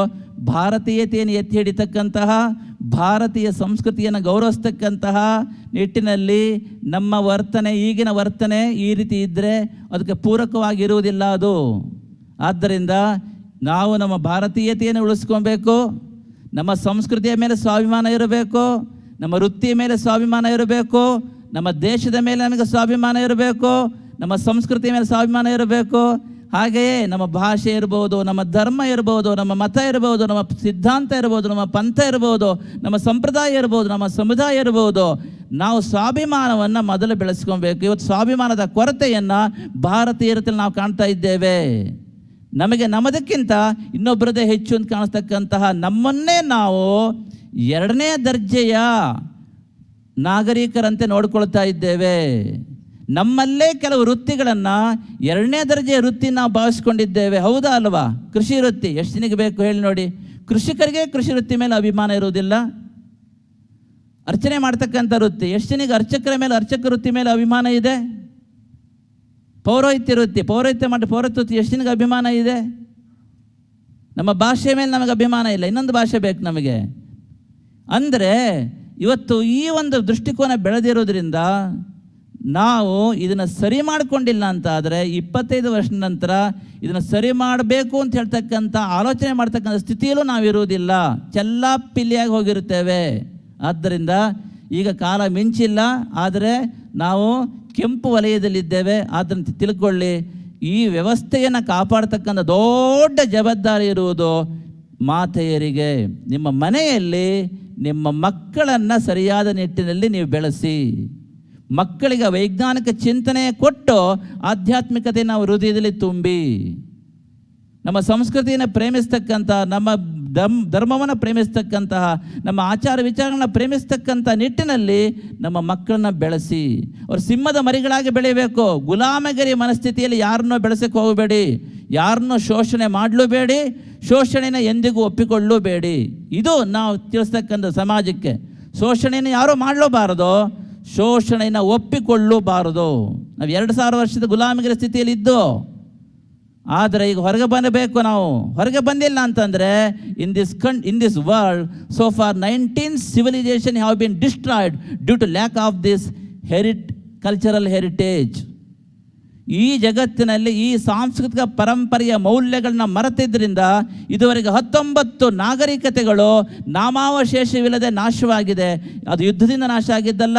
ಭಾರತೀಯತೆಯನ್ನು ಎತ್ತಿ ಹಿಡಿತಕ್ಕಂತಹ, ಭಾರತೀಯ ಸಂಸ್ಕೃತಿಯನ್ನು ಗೌರವಿಸ್ತಕ್ಕಂತಹ ನಿಟ್ಟಿನಲ್ಲಿ ನಮ್ಮ ವರ್ತನೆ, ಈಗಿನ ವರ್ತನೆ ಈ ರೀತಿ ಇದ್ದರೆ ಅದಕ್ಕೆ ಪೂರಕವಾಗಿರುವುದಿಲ್ಲ ಅದು. ಆದ್ದರಿಂದ ನಾವು ನಮ್ಮ ಭಾರತೀಯತೆಯನ್ನು ಉಳಿಸ್ಕೊಬೇಕು, ನಮ್ಮ ಸಂಸ್ಕೃತಿಯ ಮೇಲೆ ಸ್ವಾಭಿಮಾನ ಇರಬೇಕು, ನಮ್ಮ ವೃತ್ತಿಯ ಮೇಲೆ ಸ್ವಾಭಿಮಾನ ಇರಬೇಕು, ನಮ್ಮ ದೇಶದ ಮೇಲೆ ನಮಗೆ ಸ್ವಾಭಿಮಾನ ಇರಬೇಕು, ನಮ್ಮ ಸಂಸ್ಕೃತಿಯ ಮೇಲೆ ಸ್ವಾಭಿಮಾನ ಇರಬೇಕು. ಹಾಗೆಯೇ ನಮ್ಮ ಭಾಷೆ ಇರ್ಬೋದು, ನಮ್ಮ ಧರ್ಮ ಇರ್ಬೋದು, ನಮ್ಮ ಮತ ಇರ್ಬೋದು, ನಮ್ಮ ಸಿದ್ಧಾಂತ ಇರ್ಬೋದು, ನಮ್ಮ ಪಂಥ ಇರ್ಬೋದು, ನಮ್ಮ ಸಂಪ್ರದಾಯ ಇರ್ಬೋದು, ನಮ್ಮ ಸಮುದಾಯ ಇರ್ಬೋದು. ನಾವು ಸ್ವಾಭಿಮಾನವನ್ನು ಮೊದಲು ಬೆಳೆಸ್ಕೊಬೇಕು. ಇವತ್ತು ಸ್ವಾಭಿಮಾನದ ಕೊರತೆಯನ್ನು ಭಾರತೀಯರಲ್ಲಿ ನಾವು ಕಾಣ್ತಾ ಇದ್ದೇವೆ. ನಮಗೆ ನಮ್ಮದಕ್ಕಿಂತ ಇನ್ನೊಬ್ಬರದೇ ಹೆಚ್ಚು ಅಂತ ಕಾಣಿಸ್ತಕ್ಕಂತಹ ನಮ್ಮನ್ನೇ ನಾವು 2ನೇ ದರ್ಜೆಯ ನಾಗರಿಕರಂತೆ ನೋಡ್ಕೊಳ್ತಾ ಇದ್ದೇವೆ. ನಮ್ಮಲ್ಲೇ ಕೆಲವು ವೃತ್ತಿಗಳನ್ನು 2ನೇ ದರ್ಜೆಯ ವೃತ್ತಿ ನಾವು ಭಾವಿಸ್ಕೊಂಡಿದ್ದೇವೆ. ಹೌದಾ ಅಲ್ವಾ? ಕೃಷಿ ವೃತ್ತಿ ಎಷ್ಟು ಜನಕ್ಕೆ ಬೇಕು ಹೇಳಿ ನೋಡಿ. ಕೃಷಿಕರಿಗೆ ಕೃಷಿ ವೃತ್ತಿ ಮೇಲೆ ಅಭಿಮಾನ ಇರುವುದಿಲ್ಲ. ಅರ್ಚನೆ ಮಾಡ್ತಕ್ಕಂಥ ವೃತ್ತಿ ಎಷ್ಟು ಜನಕ್ಕೆ ಅರ್ಚಕರ ಮೇಲೆ, ಅರ್ಚಕ ವೃತ್ತಿ ಮೇಲೆ ಅಭಿಮಾನ ಇದೆ. ಪೌರೋಹಿತ್ಯ ವೃತ್ತಿ, ಪೌರೋಹಿತ್ಯ ವೃತ್ತಿ ಎಷ್ಟು ಜನಕ್ಕೆ ಅಭಿಮಾನ ಇದೆ. ನಮ್ಮ ಭಾಷೆ ಮೇಲೆ ನಮಗೆ ಅಭಿಮಾನ ಇಲ್ಲ, ಇನ್ನೊಂದು ಭಾಷೆ ಬೇಕು ನಮಗೆ. ಅಂದರೆ ಇವತ್ತು ಈ ಒಂದು ದೃಷ್ಟಿಕೋನ ಬೆಳೆದಿರೋದ್ರಿಂದ ನಾವು ಇದನ್ನು ಸರಿ ಮಾಡಿಕೊಂಡಿಲ್ಲ ಅಂತಾದರೆ 25 ವರ್ಷದ ನಂತರ ಇದನ್ನು ಸರಿ ಮಾಡಬೇಕು ಅಂತ ಹೇಳ್ತಕ್ಕಂಥ ಆಲೋಚನೆ ಮಾಡ್ತಕ್ಕಂಥ ಸ್ಥಿತಿಯಲ್ಲೂ ನಾವಿರುವುದಿಲ್ಲ, ಚೆಲ್ಲಾಪಿಲ್ಲಿಯಾಗಿ ಹೋಗಿರುತ್ತೇವೆ. ಆದ್ದರಿಂದ ಈಗ ಕಾಲ ಮಿಂಚಿಲ್ಲ, ಆದರೆ ನಾವು ಕೆಂಪು ವಲಯದಲ್ಲಿದ್ದೇವೆ. ಅದನ್ನು ತಿಳ್ಕೊಳ್ಳಿ, ಈ ವ್ಯವಸ್ಥೆಯನ್ನು ಕಾಪಾಡ್ತಕ್ಕಂಥ ದೊಡ್ಡ ಜವಾಬ್ದಾರಿ ಇರುವುದು ಮಾತೆಯರಿಗೆ. ನಿಮ್ಮ ಮನೆಯಲ್ಲಿ ನಿಮ್ಮ ಮಕ್ಕಳನ್ನು ಸರಿಯಾದ ನಿಟ್ಟಿನಲ್ಲಿ ನೀವು ಬೆಳೆಸಿ, ಮಕ್ಕಳಿಗೆ ವೈಜ್ಞಾನಿಕ ಚಿಂತನೆ ಕೊಟ್ಟು ಆಧ್ಯಾತ್ಮಿಕತೆ ನಾವು ಹೃದಯದಲ್ಲಿ ತುಂಬಿ, ನಮ್ಮ ಸಂಸ್ಕೃತಿಯನ್ನು ಪ್ರೇಮಿಸ್ತಕ್ಕಂಥ, ನಮ್ಮ ಧರ್ಮವನ್ನು ಪ್ರೇಮಿಸ್ತಕ್ಕಂತಹ, ನಮ್ಮ ಆಚಾರ ವಿಚಾರಗಳನ್ನ ಪ್ರೇಮಿಸ್ತಕ್ಕಂಥ ನಿಟ್ಟಿನಲ್ಲಿ ನಮ್ಮ ಮಕ್ಕಳನ್ನ ಬೆಳೆಸಿ ಅವ್ರು ಸಿಂಹದ ಮರಿಗಳಾಗಿ ಬೆಳಿಬೇಕು. ಗುಲಾಮಗಿರಿ ಮನಸ್ಥಿತಿಯಲ್ಲಿ ಯಾರನ್ನೂ ಬೆಳೆಸಕ್ಕೆ ಹೋಗಬೇಡಿ, ಯಾರನ್ನೂ ಶೋಷಣೆ ಮಾಡಲೂಬೇಡಿ, ಶೋಷಣೆನ ಎಂದಿಗೂ ಒಪ್ಪಿಕೊಳ್ಳೂಬೇಡಿ. ಇದು ನಾವು ತಿಳಿಸ್ತಕ್ಕಂಥ ಸಮಾಜಕ್ಕೆ. ಶೋಷಣೆಯನ್ನು ಯಾರೂ ಮಾಡಲೂಬಾರದು, ಶೋಷಣೆಯನ್ನು ಒಪ್ಪಿಕೊಳ್ಳೂಬಾರದು. ನಾವು 2000 ವರ್ಷದ ಗುಲಾಮಗಿರಿ ಸ್ಥಿತಿಯಲ್ಲಿ ಇದ್ದು, ಆದರೆ ಈಗ ಹೊರಗೆ ಬರಬೇಕು. ನಾವು ಹೊರಗೆ ಬಂದಿಲ್ಲ ಅಂತಂದರೆ in this world so far 19 civilization have been destroyed due to lack of this cultural heritage. ಈ ಜಗತ್ತಿನಲ್ಲಿ ಈ ಸಾಂಸ್ಕೃತಿಕ ಪರಂಪರೆಯ ಮೌಲ್ಯಗಳನ್ನ ಮರೆತಿದ್ದರಿಂದ ಇದುವರೆಗೆ 19 ನಾಗರಿಕತೆಗಳು ನಾಮಾವಶೇಷವಿಲ್ಲದೆ ನಾಶವಾಗಿದೆ. ಅದು ಯುದ್ಧದಿಂದ ನಾಶ ಆಗಿದ್ದಲ್ಲ,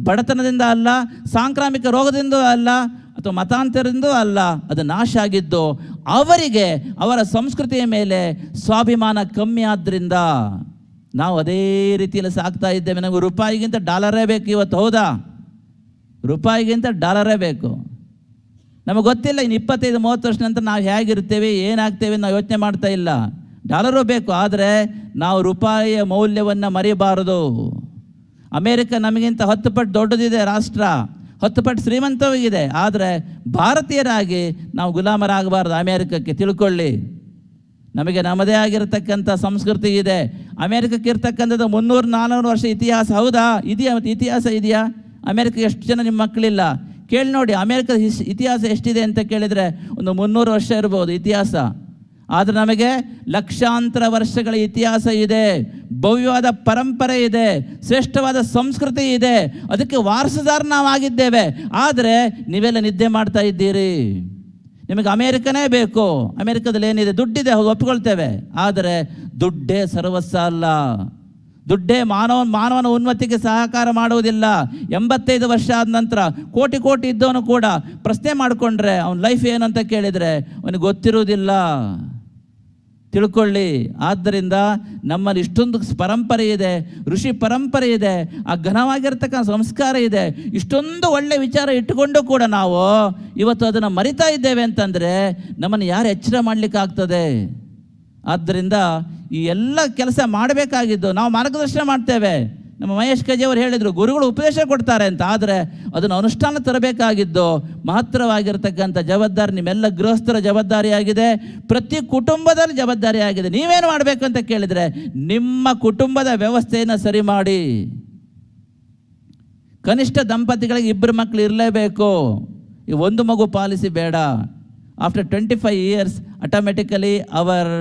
ಬಡತನದಿಂದ ಅಲ್ಲ, ಸಾಂಕ್ರಾಮಿಕ ರೋಗದಿಂದ ಅಲ್ಲ, ಅಥವಾ ಮತಾಂತರದಿಂದ ಅಲ್ಲ, ಅದು ನಾಶ ಆಗಿದ್ದು ಅವರಿಗೆ ಅವರ ಸಂಸ್ಕೃತಿಯ ಮೇಲೆ ಸ್ವಾಭಿಮಾನ ಕಮ್ಮಿ ಆದ್ದರಿಂದ. ನಾವು ಅದೇ ರೀತಿಯಲ್ಲಿ ಸಾಕ್ತಾ ಇದ್ದೇವೆ. ನಮಗೆ ರೂಪಾಯಿಗಿಂತ ಡಾಲರೇ ಬೇಕು ಇವತ್ತು, ಹೌದಾ? ರೂಪಾಯಿಗಿಂತ ಡಾಲರೇ ಬೇಕು. ನಮಗೆ ಗೊತ್ತಿಲ್ಲ ಇನ್ನು 25-30 ವರ್ಷ ನಂತರ ನಾವು ಹೇಗಿರ್ತೇವೆ, ಏನಾಗ್ತೇವೆ ನಾವು ಯೋಚನೆ ಮಾಡ್ತಾ ಇಲ್ಲ. ಡಾಲರು ಬೇಕು, ಆದರೆ ನಾವು ರೂಪಾಯಿಯ ಮೌಲ್ಯವನ್ನು ಮರೆಯಬಾರದು. ಅಮೇರಿಕ ನಮಗಿಂತ 10 ಪಟ್ಟು ದೊಡ್ಡದಿದೆ ರಾಷ್ಟ್ರ, 10 ಪಟ್ಟು ಶ್ರೀಮಂತವಾಗಿದೆ. ಆದರೆ ಭಾರತೀಯರಾಗಿ ನಾವು ಗುಲಾಮರಾಗಬಾರ್ದು ಅಮೇರಿಕಕ್ಕೆ, ತಿಳ್ಕೊಳ್ಳಿ. ನಮಗೆ ನಮ್ಮದೇ ಆಗಿರತಕ್ಕಂಥ ಸಂಸ್ಕೃತಿ ಇದೆ. ಅಮೇರಿಕಕ್ಕೆ ಇರ್ತಕ್ಕಂಥದ್ದು 300-400 ವರ್ಷ ಇತಿಹಾಸ, ಹೌದಾ? ಇದೆಯಾ? ಮತ್ತು ಇತಿಹಾಸ ಇದೆಯಾ? ಅಮೇರಿಕಕ್ಕೆ ಎಷ್ಟು ಜನ ನಿಮ್ಮ ಮಕ್ಕಳಿಲ್ಲ? ಕೇಳಿ ನೋಡಿ, ಅಮೇರಿಕದ ಇತಿಹಾಸ ಎಷ್ಟಿದೆ ಅಂತ ಕೇಳಿದರೆ ಒಂದು 300 ವರ್ಷ ಇರ್ಬೋದು ಇತಿಹಾಸ. ಆದರೆ ನಮಗೆ ಲಕ್ಷಾಂತರ ವರ್ಷಗಳ ಇತಿಹಾಸ ಇದೆ, ಭವ್ಯವಾದ ಪರಂಪರೆ ಇದೆ, ಶ್ರೇಷ್ಠವಾದ ಸಂಸ್ಕೃತಿ ಇದೆ. ಅದಕ್ಕೆ ವಾರಸುದಾರ ನಾವಾಗಿದ್ದೇವೆ. ಆದರೆ ನೀವೆಲ್ಲ ನಿದ್ದೆ ಮಾಡ್ತಾ ಇದ್ದೀರಿ. ನಿಮಗೆ ಅಮೇರಿಕನೇ ಬೇಕು. ಅಮೇರಿಕದಲ್ಲಿ ಏನಿದೆ? ದುಡ್ಡಿದೆ, ಒಪ್ಪಿಕೊಳ್ತೇವೆ. ಆದರೆ ದುಡ್ಡೇ ಸರ್ವಸ್ವ ಅಲ್ಲ. ದುಡ್ಡೇ ಮಾನವನ ಉನ್ನತಿಗೆ ಸಹಕಾರ ಮಾಡುವುದಿಲ್ಲ. 85 ವರ್ಷ ಆದ ನಂತರ ಕೋಟಿ ಇದ್ದವನು ಕೂಡ ಪ್ರಶ್ನೆ ಮಾಡಿಕೊಂಡ್ರೆ ಅವನ ಲೈಫ್ ಏನು ಅಂತ ಕೇಳಿದರೆ ಅವನಿಗೆ ಗೊತ್ತಿರುವುದಿಲ್ಲ, ತಿಳ್ಕೊಳ್ಳಿ. ಆದ್ದರಿಂದ ನಮ್ಮಲ್ಲಿ ಇಷ್ಟೊಂದು ಪರಂಪರೆ ಇದೆ, ಋಷಿ ಪರಂಪರೆ ಇದೆ, ಆ ಘನವಾಗಿರ್ತಕ್ಕಂಥ ಸಂಸ್ಕಾರ ಇದೆ. ಇಷ್ಟೊಂದು ಒಳ್ಳೆ ವಿಚಾರ ಇಟ್ಟುಕೊಂಡು ಕೂಡ ನಾವು ಇವತ್ತು ಅದನ್ನು ಮರಿತಾ ಇದ್ದೇವೆ ಅಂತಂದರೆ ನಮ್ಮನ್ನು ಯಾರು ಎಚ್ಚರ ಮಾಡಲಿಕ್ಕಾಗ್ತದೆ? ಆದ್ದರಿಂದ ಈ ಎಲ್ಲ ಕೆಲಸ ಮಾಡಬೇಕಾಗಿದ್ದು ನಾವು ಮಾರ್ಗದರ್ಶನ ಮಾಡ್ತೇವೆ. ನಮ್ಮ ಮಹೇಶ್ ಕಜಿ ಅವರು ಹೇಳಿದರು, ಗುರುಗಳು ಉಪದೇಶ ಕೊಡ್ತಾರೆ ಅಂತ. ಆದರೆ ಅದನ್ನು ಅನುಷ್ಠಾನ ತರಬೇಕಾಗಿದ್ದು ಮಹತ್ತರವಾಗಿರ್ತಕ್ಕಂಥ ಜವಾಬ್ದಾರಿ ನಿಮ್ಮೆಲ್ಲ ಗೃಹಸ್ಥರ ಜವಾಬ್ದಾರಿಯಾಗಿದೆ, ಪ್ರತಿ ಕುಟುಂಬದ ಜವಾಬ್ದಾರಿಯಾಗಿದೆ. ನೀವೇನು ಮಾಡಬೇಕು ಅಂತ ಕೇಳಿದರೆ ನಿಮ್ಮ ಕುಟುಂಬದ ವ್ಯವಸ್ಥೆಯನ್ನು ಸರಿ ಮಾಡಿ. ಕನಿಷ್ಠ ದಂಪತಿಗಳಿಗೆ 2 ಮಕ್ಕಳು ಇರಲೇಬೇಕು. ಈ ಒಂದು ಮಗು ಪಾಲಿಸಿ ಬೇಡ. After 25 years automatically hour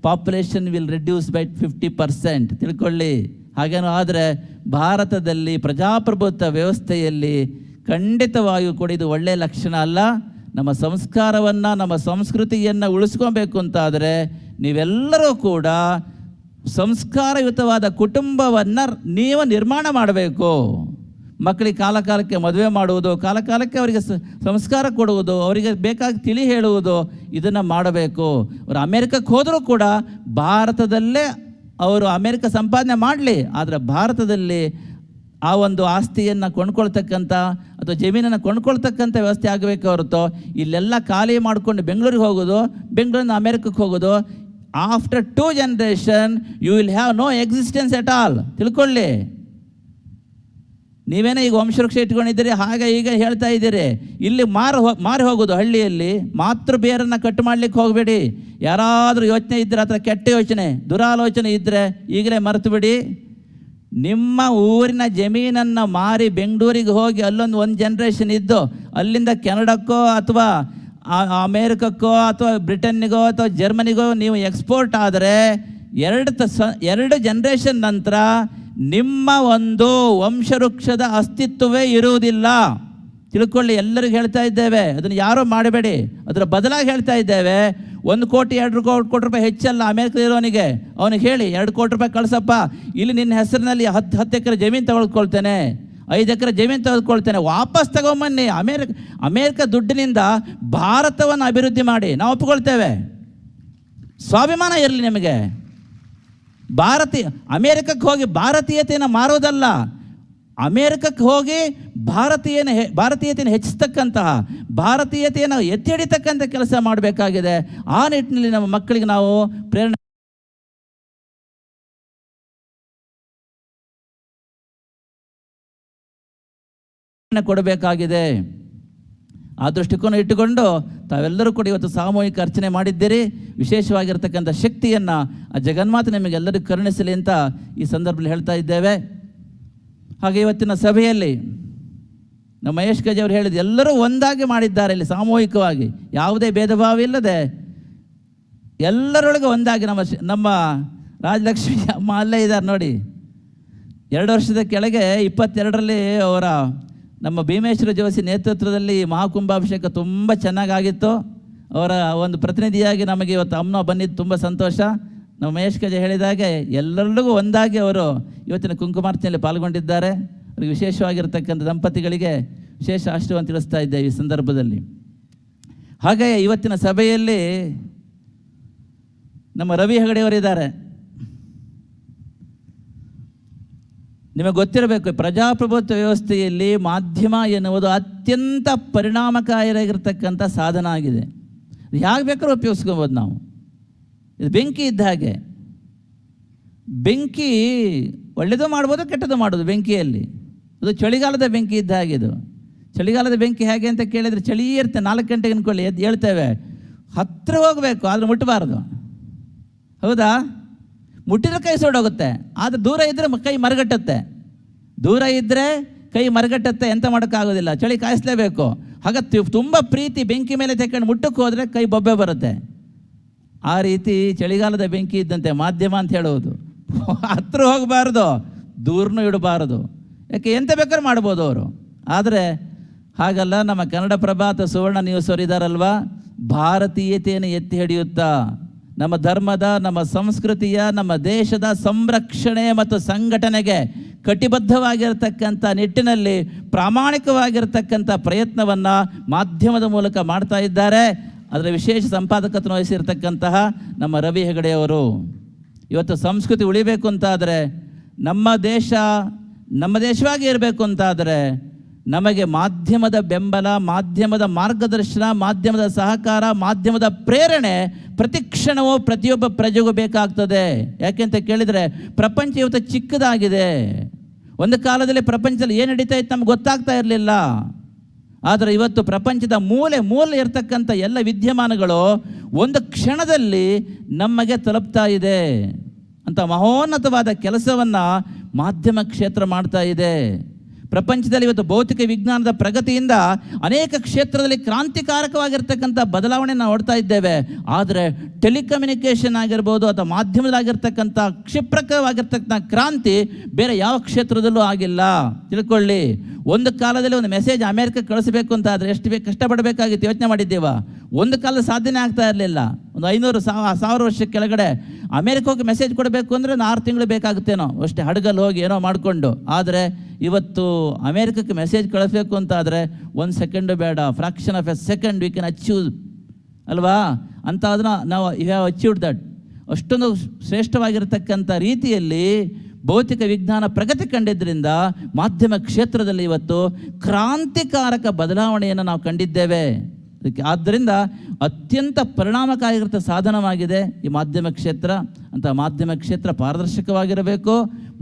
population will reduce by 50%, ತಿಳ್ಕೊಳ್ಳಿ. ಹಾಗೇನೋ ಆದರೆ ಭಾರತದಲ್ಲಿ ಪ್ರಜಾಪ್ರಭುತ್ವ ವ್ಯವಸ್ಥೆಯಲ್ಲಿ ಖಂಡಿತವಾಗಿಯೂ ಕೂಡ ಇದು ಒಳ್ಳೆಯ ಲಕ್ಷಣ ಅಲ್ಲ. ನಮ್ಮ ಸಂಸ್ಕಾರವನ್ನು, ನಮ್ಮ ಸಂಸ್ಕೃತಿಯನ್ನು ಉಳಿಸ್ಕೊಬೇಕು ಅಂತಾದರೆ ನೀವೆಲ್ಲರೂ ಕೂಡ ಸಂಸ್ಕಾರಯುತವಾದ ಕುಟುಂಬವನ್ನು ನೀವು ನಿರ್ಮಾಣ ಮಾಡಬೇಕು. ಮಕ್ಕಳಿಗೆ ಕಾಲಕ್ಕೆ ಮದುವೆ ಮಾಡುವುದು, ಕಾಲಕ್ಕೆ ಅವರಿಗೆ ಸಂಸ್ಕಾರ ಕೊಡುವುದು, ಅವರಿಗೆ ಬೇಕಾಗಿ ತಿಳಿ ಹೇಳುವುದು, ಇದನ್ನು ಮಾಡಬೇಕು. ಅವರು ಅಮೇರಿಕಕ್ಕೆ ಹೋದರೂ ಕೂಡ ಭಾರತದಲ್ಲೇ ಅವರು ಅಮೇರಿಕ ಸಂಪಾದನೆ ಮಾಡಲಿ, ಆದರೆ ಭಾರತದಲ್ಲಿ ಆ ಒಂದು ಆಸ್ತಿಯನ್ನು ಕೊಂಡ್ಕೊಳ್ತಕ್ಕಂಥ ಅಥವಾ ಜಮೀನನ್ನು ಕೊಂಡ್ಕೊಳ್ತಕ್ಕಂಥ ವ್ಯವಸ್ಥೆ ಆಗಬೇಕು ಹೊರತು ಇಲ್ಲೆಲ್ಲ ಖಾಲಿ ಮಾಡಿಕೊಂಡು ಬೆಂಗಳೂರಿಗೆ ಹೋಗೋದು, ಬೆಂಗಳೂರಿಂದ ಅಮೇರಿಕಕ್ಕೆ ಹೋಗೋದು. After 2 generation you will have no existence at all, ತಿಳ್ಕೊಳ್ಳಿ. ನೀವೇನೇ ಈಗ ವಂಶವೃಕ್ಷ ಇಟ್ಕೊಂಡಿದ್ದೀರಿ, ಹಾಗೆ ಈಗ ಹೇಳ್ತಾ ಇದ್ದೀರಿ. ಇಲ್ಲಿ ಮಾರಿ ಹೋಗೋದು. ಹಳ್ಳಿಯಲ್ಲಿ ಮಾತೃ ಬೇರನ್ನು ಕಟ್ ಮಾಡಲಿಕ್ಕೆ ಹೋಗಬೇಡಿ. ಯಾರಾದರೂ ಯೋಚನೆ ಇದ್ದರೆ, ಅಥವಾ ಕೆಟ್ಟ ಯೋಚನೆ, ದುರಾಲೋಚನೆ ಇದ್ದರೆ ಈಗಲೇ ಮರೆತು ಬಿಡಿ. ನಿಮ್ಮ ಊರಿನ ಜಮೀನನ್ನು ಮಾರಿ ಬೆಂಗಳೂರಿಗೆ ಹೋಗಿ ಅಲ್ಲೊಂದು ಜನರೇಷನ್ ಇದ್ದು ಅಲ್ಲಿಂದ ಕೆನಡಕ್ಕೋ ಅಥವಾ ಅಮೇರಿಕಕ್ಕೋ ಅಥವಾ ಬ್ರಿಟನ್ನಿಗೋ ಅಥವಾ ಜರ್ಮನಿಗೋ ನೀವು ಎಕ್ಸ್ಪೋರ್ಟ್ ಆದರೆ 2 ಜನರೇಷನ್ ನಂತರ ನಿಮ್ಮ ಒಂದು ವಂಶವೃಕ್ಷದ ಅಸ್ತಿತ್ವವೇ ಇರುವುದಿಲ್ಲ, ತಿಳ್ಕೊಳ್ಳಿ. ಎಲ್ಲರಿಗೂ ಹೇಳ್ತಾ ಇದ್ದೇವೆ, ಅದನ್ನು ಯಾರೂ ಮಾಡಬೇಡಿ. ಅದರ ಬದಲಾಗಿ ಹೇಳ್ತಾ ಇದ್ದೇವೆ, 1 ಕೋಟಿ 2 ಕೋಟಿ ರೂಪಾಯಿ ಹೆಚ್ಚಲ್ಲ ಅಮೇರಿಕದಲ್ಲಿರೋನಿಗೆ. ಅವನಿಗೆ ಹೇಳಿ 2 ಕೋಟಿ ರೂಪಾಯಿ ಕಳಿಸಪ್ಪ, ಇಲ್ಲಿ ನಿನ್ನ ಹೆಸರಿನಲ್ಲಿ 10 ಎಕರೆ ಜಮೀನು ತೆಗೆದುಕೊಳ್ತೇನೆ, 5 ಎಕರೆ ಜಮೀನು ತೆಗೆದುಕೊಳ್ತೇನೆ, ವಾಪಸ್ ತಗೊಂಬನ್ನಿ. ಅಮೇರಿಕ ದುಡ್ಡಿನಿಂದ ಭಾರತವನ್ನು ಅಭಿವೃದ್ಧಿ ಮಾಡಿ. ನಾವು ಒಪ್ಪಿಕೊಳ್ತೇವೆ. ಸ್ವಾಭಿಮಾನ ಇರಲಿ ನಿಮಗೆ. ಅಮೇರಿಕಕ್ಕೆ ಹೋಗಿ ಭಾರತೀಯತೆಯನ್ನು ಮಾರೋದಲ್ಲ, ಅಮೇರಿಕಕ್ಕೆ ಹೋಗಿ ಭಾರತೀಯತೆಯನ್ನು ಹೆಚ್ಚಿಸ್ತಕ್ಕಂತಹ, ಭಾರತೀಯತೆಯನ್ನು ಎತ್ತಿ ಹಿಡಿತಕ್ಕಂಥ ಕೆಲಸ ಮಾಡಬೇಕಾಗಿದೆ. ಆ ನಿಟ್ಟಿನಲ್ಲಿ ನಮ್ಮ ಮಕ್ಕಳಿಗೆ ನಾವು ಪ್ರೇರಣೆ ಕೊಡಬೇಕಾಗಿದೆ. ಆ ದೃಷ್ಟಿಕೋನ ಇಟ್ಟುಕೊಂಡು ತಾವೆಲ್ಲರೂ ಕೂಡ ಇವತ್ತು ಸಾಮೂಹಿಕ ಅರ್ಚನೆ ಮಾಡಿದ್ದೀರಿ. ವಿಶೇಷವಾಗಿರ್ತಕ್ಕಂಥ ಶಕ್ತಿಯನ್ನು ಆ ಜಗನ್ಮಾತೆ ನಿಮಗೆಲ್ಲರಿಗೂ ಕರುಣಿಸಲಿ ಅಂತ ಈ ಸಂದರ್ಭದಲ್ಲಿ ಹೇಳ್ತಾ ಇದ್ದೇವೆ. ಹಾಗೆ ಇವತ್ತಿನ ಸಭೆಯಲ್ಲಿ ನಮ್ಮ ಮಹೇಶ್ ಗಜ್ ಅವರು ಹೇಳಿದ ಎಲ್ಲರೂ ಒಂದಾಗಿ ಮಾಡಿದ್ದಾರೆ. ಇಲ್ಲಿ ಸಾಮೂಹಿಕವಾಗಿ ಯಾವುದೇ ಭೇದ ಭಾವ ಇಲ್ಲದೆ ಎಲ್ಲರೊಳಗೆ ಒಂದಾಗಿ ನಮ್ಮ ರಾಜಲಕ್ಷ್ಮಿ ಅಮ್ಮ ಅಲ್ಲೇ ಇದ್ದಾರೆ ನೋಡಿ. 2 ವರ್ಷದ ಕೆಳಗೆ 22ರಲ್ಲಿ ಅವರ ನಮ್ಮ ಭೀಮೇಶ್ವರ ಜೋಶಿ ನೇತೃತ್ವದಲ್ಲಿ ಮಹಾಕುಂಭಾಭಿಷೇಕ ತುಂಬ ಚೆನ್ನಾಗಾಗಿತ್ತು. ಅವರ ಒಂದು ಪ್ರತಿನಿಧಿಯಾಗಿ ನಮಗೆ ಇವತ್ತು ಅಮ್ಮನ ಬಂದಿದ್ದು ತುಂಬ ಸಂತೋಷ. ನಮ್ಮ ಮಹೇಶ್ ಗಜ ಹೇಳಿದಾಗೆ ಎಲ್ಲರಿಗೂ ಒಂದಾಗಿ ಅವರು ಇವತ್ತಿನ ಕುಂಕುಮಾರ್ಚನೆಯಲ್ಲಿ ಪಾಲ್ಗೊಂಡಿದ್ದಾರೆ. ಅವರಿಗೆ ವಿಶೇಷವಾಗಿರ್ತಕ್ಕಂಥ ದಂಪತಿಗಳಿಗೆ ವಿಶೇಷ ಆಶೀರ್ವಾದ ತಿಳಿಸ್ತಾ ಇದ್ದೇವೆ ಈ ಸಂದರ್ಭದಲ್ಲಿ. ಹಾಗೆಯೇ ಇವತ್ತಿನ ಸಭೆಯಲ್ಲಿ ನಮ್ಮ ರವಿ ಹೆಗಡೆಯವರಿದ್ದಾರೆ. ನಿಮಗೆ ಗೊತ್ತಿರಬೇಕು, ಪ್ರಜಾಪ್ರಭುತ್ವ ವ್ಯವಸ್ಥೆಯಲ್ಲಿ ಮಾಧ್ಯಮ ಎನ್ನುವುದು ಅತ್ಯಂತ ಪರಿಣಾಮಕಾರಿಯಾಗಿರ್ತಕ್ಕಂಥ ಸಾಧನ ಆಗಿದೆ. ಇದು ಹೇಗೆ ಬೇಕಾದ್ರೂ ಉಪಯೋಗಿಸ್ಕೋಬೋದು ನಾವು. ಇದು ಬೆಂಕಿ ಇದ್ದ ಹಾಗೆ. ಬೆಂಕಿ ಒಳ್ಳೆಯದು ಮಾಡ್ಬೋದು, ಕೆಟ್ಟದ್ದು ಮಾಡೋದು ಬೆಂಕಿಯಲ್ಲಿ. ಅದು ಚಳಿಗಾಲದ ಬೆಂಕಿ ಇದ್ದ ಹಾಗೆ. ಇದು ಚಳಿಗಾಲದ ಬೆಂಕಿ ಹೇಗೆ ಅಂತ ಕೇಳಿದರೆ, ಚಳಿ ಇರುತ್ತೆ 4 ಗಂಟೆಗೆ ಅಂದ್ಕೊಳ್ಳಿ, ಎದ್ದು ಹೇಳ್ತೇವೆ, ಹತ್ತಿರ ಹೋಗಬೇಕು ಆದರೆ ಮುಟ್ಟಬಾರ್ದು. ಹೌದಾ? ಮುಟ್ಟಿದ್ರೆ ಕೈ ಸೋಡೋಗುತ್ತೆ, ಆದರೆ ದೂರ ಇದ್ದರೆ ಕೈ ಮರಗಟ್ಟುತ್ತೆ. ದೂರ ಇದ್ದರೆ ಕೈ ಮರಗಟ್ಟುತ್ತೆ, ಎಂತ ಮಾಡೋಕ್ಕಾಗೋದಿಲ್ಲ, ಚಳಿ ಕಾಯಿಸಲೇಬೇಕು. ಹಾಗೆ ತುಂಬ ಪ್ರೀತಿ ಬೆಂಕಿ ಮೇಲೆ ತೆಕ್ಕೊಂಡು ಮುಟ್ಟಕ್ಕೆ ಹೋದರೆ ಕೈ ಬೊಬ್ಬೆ ಬರುತ್ತೆ. ಆ ರೀತಿ ಚಳಿಗಾಲದ ಬೆಂಕಿ ಇದ್ದಂತೆ ಮಾಧ್ಯಮ ಅಂತ ಹೇಳುವುದು. ಹತ್ತಿರ ಹೋಗಬಾರ್ದು, ದೂರನೂ ಇಡಬಾರದು. ಯಾಕೆ ಎಂತ ಬೇಕಾದ್ರೂ ಮಾಡ್ಬೋದು ಅವರು. ಆದರೆ ಹಾಗಲ್ಲ. ನಮ್ಮ ಕನ್ನಡಪ್ರಭ ಅಥವಾ ಸುವರ್ಣ ನ್ಯೂಸ್ ಅವರು ಇದ್ದಾರಲ್ವ, ಭಾರತೀಯತೆಯನ್ನು ಎತ್ತಿ ಹಿಡಿಯುತ್ತಾ ನಮ್ಮ ಧರ್ಮದ, ನಮ್ಮ ಸಂಸ್ಕೃತಿಯ, ನಮ್ಮ ದೇಶದ ಸಂರಕ್ಷಣೆ ಮತ್ತು ಸಂಘಟನೆಗೆ ಕಟಿಬದ್ಧವಾಗಿರತಕ್ಕಂಥ ನಿಟ್ಟಿನಲ್ಲಿ ಪ್ರಾಮಾಣಿಕವಾಗಿರ್ತಕ್ಕಂಥ ಪ್ರಯತ್ನವನ್ನು ಮಾಧ್ಯಮದ ಮೂಲಕ ಮಾಡ್ತಾ ಇದ್ದಾರೆ. ಅದರ ವಿಶೇಷ ಸಂಪಾದಕತ್ವ ವಹಿಸಿರ್ತಕ್ಕಂತಹ ನಮ್ಮ ರವಿ ಹೆಗಡೆಯವರು. ಇವತ್ತು ಸಂಸ್ಕೃತಿ ಉಳಿಬೇಕು ಅಂತಾದರೆ, ನಮ್ಮ ದೇಶವಾಗಿ ಇರಬೇಕು ಅಂತಾದರೆ ನಮಗೆ ಮಾಧ್ಯಮದ ಬೆಂಬಲ, ಮಾಧ್ಯಮದ ಮಾರ್ಗದರ್ಶನ, ಮಾಧ್ಯಮದ ಸಹಕಾರ, ಮಾಧ್ಯಮದ ಪ್ರೇರಣೆ ಪ್ರತಿ ಕ್ಷಣವೂ ಪ್ರತಿಯೊಬ್ಬ ಪ್ರಜೆಗೂ ಬೇಕಾಗ್ತದೆ. ಯಾಕೆಂತ ಕೇಳಿದರೆ, ಪ್ರಪಂಚ ಇವತ್ತು ಚಿಕ್ಕದಾಗಿದೆ. ಒಂದು ಕಾಲದಲ್ಲಿ ಪ್ರಪಂಚದಲ್ಲಿ ಏನು ನಡೀತಾ ಇತ್ತು ನಮ್ಗೆ ಗೊತ್ತಾಗ್ತಾ ಇರಲಿಲ್ಲ. ಆದರೆ ಇವತ್ತು ಪ್ರಪಂಚದ ಮೂಲೆ ಇರತಕ್ಕಂಥ ಎಲ್ಲ ವಿದ್ಯಮಾನಗಳು ಒಂದು ಕ್ಷಣದಲ್ಲಿ ನಮಗೆ ತಲುಪ್ತಾ ಇದೆ ಅಂತ ಮಹೋನ್ನತವಾದ ಕೆಲಸವನ್ನು ಮಾಧ್ಯಮ ಕ್ಷೇತ್ರ ಮಾಡ್ತಾ ಇದೆ. ಪ್ರಪಂಚದಲ್ಲಿ ಇವತ್ತು ಭೌತಿಕ ವಿಜ್ಞಾನದ ಪ್ರಗತಿಯಿಂದ ಅನೇಕ ಕ್ಷೇತ್ರದಲ್ಲಿ ಕ್ರಾಂತಿಕಾರಕವಾಗಿರ್ತಕ್ಕಂಥ ಬದಲಾವಣೆ ನಾವು ನೋಡ್ತಾ ಇದ್ದೇವೆ. ಆದರೆ ಟೆಲಿಕಮ್ಯುನಿಕೇಷನ್ ಆಗಿರ್ಬೋದು ಅಥವಾ ಮಾಧ್ಯಮದಾಗಿರ್ತಕ್ಕಂಥ ಕ್ಷಿಪ್ರಕವಾಗಿರ್ತಕ್ಕಂಥ ಕ್ರಾಂತಿ ಬೇರೆ ಯಾವ ಕ್ಷೇತ್ರದಲ್ಲೂ ಆಗಿಲ್ಲ. ತಿಳ್ಕೊಳ್ಳಿ, ಒಂದು ಕಾಲದಲ್ಲಿ ಒಂದು ಮೆಸೇಜ್ ಅಮೇರಿಕಕ್ಕೆ ಕಳಿಸಬೇಕು ಅಂತ ಆದರೆ ಎಷ್ಟು ಕಷ್ಟಪಡಬೇಕಾಗಿತ್ತು ಯೋಚನೆ ಮಾಡಿದ್ದೇವ. ಒಂದು ಕಾಲದ ಸಾಧ್ಯನೇ ಆಗ್ತಾ ಇರಲಿಲ್ಲ. ಒಂದು 500,000 ವರ್ಷ ಕೆಳಗಡೆ ಅಮೇರಿಕಕ್ಕೆ ಮೆಸೇಜ್ ಕೊಡಬೇಕು ಅಂದರೆ 6 ತಿಂಗಳು ಬೇಕಾಗುತ್ತೇನೋ, ಅಷ್ಟೇ ಹಡಗಲ್ಲಿ ಹೋಗಿ ಏನೋ ಮಾಡಿಕೊಂಡು. ಆದರೆ ಇವತ್ತು ಅಮೇರಿಕಕ್ಕೆ ಮೆಸೇಜ್ ಕಳಿಸ್ಬೇಕು ಅಂತ ಆದರೆ 1 ಸೆಕೆಂಡು ಬೇಡ, fraction of A second we can achieve ಅಲ್ವಾ ಅಂತ. ಅದನ್ನು ನಾವು ಯು ಹ್ಯಾವ್ ಅಚೀವ್ಡ್ ದಟ್. ಅಷ್ಟೊಂದು ಶ್ರೇಷ್ಠವಾಗಿರ್ತಕ್ಕಂಥ ರೀತಿಯಲ್ಲಿ ಭೌತಿಕ ವಿಜ್ಞಾನ ಪ್ರಗತಿ ಕಂಡಿದ್ದರಿಂದ ಮಾಧ್ಯಮ ಕ್ಷೇತ್ರದಲ್ಲಿ ಇವತ್ತು ಕ್ರಾಂತಿಕಾರಕ ಬದಲಾವಣೆಯನ್ನು ನಾವು ಕಂಡಿದ್ದೇವೆ. ಆದ್ದರಿಂದ ಅತ್ಯಂತ ಪರಿಣಾಮಕಾರಿಯಾಗಿರ್ತ ಸಾಧನವಾಗಿದೆ ಈ ಮಾಧ್ಯಮ ಕ್ಷೇತ್ರ ಅಂತ. ಮಾಧ್ಯಮ ಕ್ಷೇತ್ರ ಪಾರದರ್ಶಕವಾಗಿರಬೇಕು.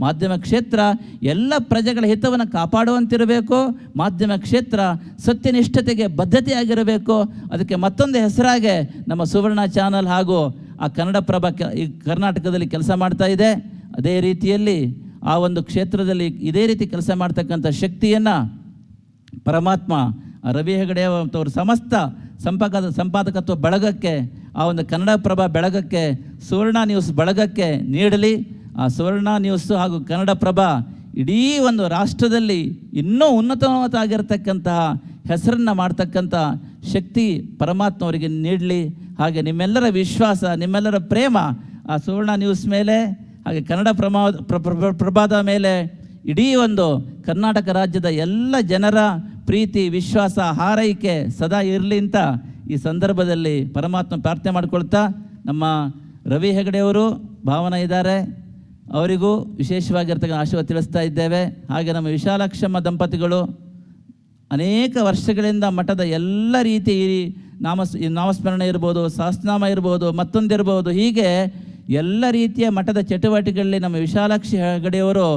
ಮಾಧ್ಯಮ ಕ್ಷೇತ್ರ ಎಲ್ಲ ಪ್ರಜೆಗಳ ಹಿತವನ್ನು ಕಾಪಾಡುವಂತಿರಬೇಕು. ಮಾಧ್ಯಮ ಕ್ಷೇತ್ರ ಸತ್ಯನಿಷ್ಠತೆಗೆ ಬದ್ಧತೆಯಾಗಿರಬೇಕು. ಅದಕ್ಕೆ ಮತ್ತೊಂದು ಹೆಸರಾಗೆ ನಮ್ಮ ಸುವರ್ಣ ಚಾನಲ್ ಹಾಗೂ ಆ ಕನ್ನಡಪ್ರಭ ಈ ಕರ್ನಾಟಕದಲ್ಲಿ ಕೆಲಸ ಮಾಡ್ತಾ ಇದೆ. ಅದೇ ರೀತಿಯಲ್ಲಿ ಆ ಒಂದು ಕ್ಷೇತ್ರದಲ್ಲಿ ಇದೇ ರೀತಿ ಕೆಲಸ ಮಾಡ್ತಕ್ಕಂಥ ಶಕ್ತಿಯನ್ನು ಪರಮಾತ್ಮ ರವಿ ಹೆಗಡೆ ಅವರ ಸಮಸ್ತ ಸಂಪಾದಕತ್ವ ಬಳಗಕ್ಕೆ, ಆ ಒಂದು ಕನ್ನಡಪ್ರಭ ಬೆಳಗಕ್ಕೆ, ಸುವರ್ಣ ನ್ಯೂಸ್ ಬಳಗಕ್ಕೆ ನೀಡಲಿ. ಆ ಸುವರ್ಣ ನ್ಯೂಸ್ ಹಾಗೂ ಕನ್ನಡಪ್ರಭ ಇಡೀ ಒಂದು ರಾಷ್ಟ್ರದಲ್ಲಿ ಇನ್ನೂ ಉನ್ನತವಾಗಿರ್ತಕ್ಕಂತಹ ಹೆಸರನ್ನು ಮಾಡ್ತಕ್ಕಂಥ ಶಕ್ತಿ ಪರಮಾತ್ಮ ಅವರಿಗೆ ನೀಡಲಿ. ಹಾಗೆ ನಿಮ್ಮೆಲ್ಲರ ವಿಶ್ವಾಸ, ನಿಮ್ಮೆಲ್ಲರ ಪ್ರೇಮ ಆ ಸುವರ್ಣ ನ್ಯೂಸ್ ಮೇಲೆ ಹಾಗೆ ಕನ್ನಡ ಪ್ರಭಾದ ಮೇಲೆ, ಇಡೀ ಒಂದು ಕರ್ನಾಟಕ ರಾಜ್ಯದ ಎಲ್ಲ ಜನರ ಪ್ರೀತಿ, ವಿಶ್ವಾಸ, ಹಾರೈಕೆ ಸದಾ ಇರಲಿ ಅಂತ ಈ ಸಂದರ್ಭದಲ್ಲಿ ಪರಮಾತ್ಮ ಪ್ರಾರ್ಥನೆ ಮಾಡಿಕೊಳ್ತಾ, ನಮ್ಮ ರವಿ ಹೆಗಡೆಯವರು ಭಾವನ ಇದ್ದಾರೆ, ಅವರಿಗೂ ವಿಶೇಷವಾಗಿರ್ತಕ್ಕಂಥ ಆಶೀರ್ವಾದ ತಿಳಿಸ್ತಾ ಇದ್ದೇವೆ. ಹಾಗೆ ನಮ್ಮ ವಿಶಾಲಾಕ್ಷಮ್ಮ ದಂಪತಿಗಳು ಅನೇಕ ವರ್ಷಗಳಿಂದ ಮಠದ ಎಲ್ಲ ರೀತಿ ನಾಮಸ್ಮರಣೆ ಇರ್ಬೋದು, ಸಹಸ್ರನಾಮ ಇರ್ಬೋದು, ಮತ್ತೊಂದಿರ್ಬೋದು, ಹೀಗೆ ಎಲ್ಲ ರೀತಿಯ ಮಠದ ಚಟುವಟಿಕೆಗಳಲ್ಲಿ ನಮ್ಮ ವಿಶಾಲಾಕ್ಷಿ ಹೆಗಡೆಯವರು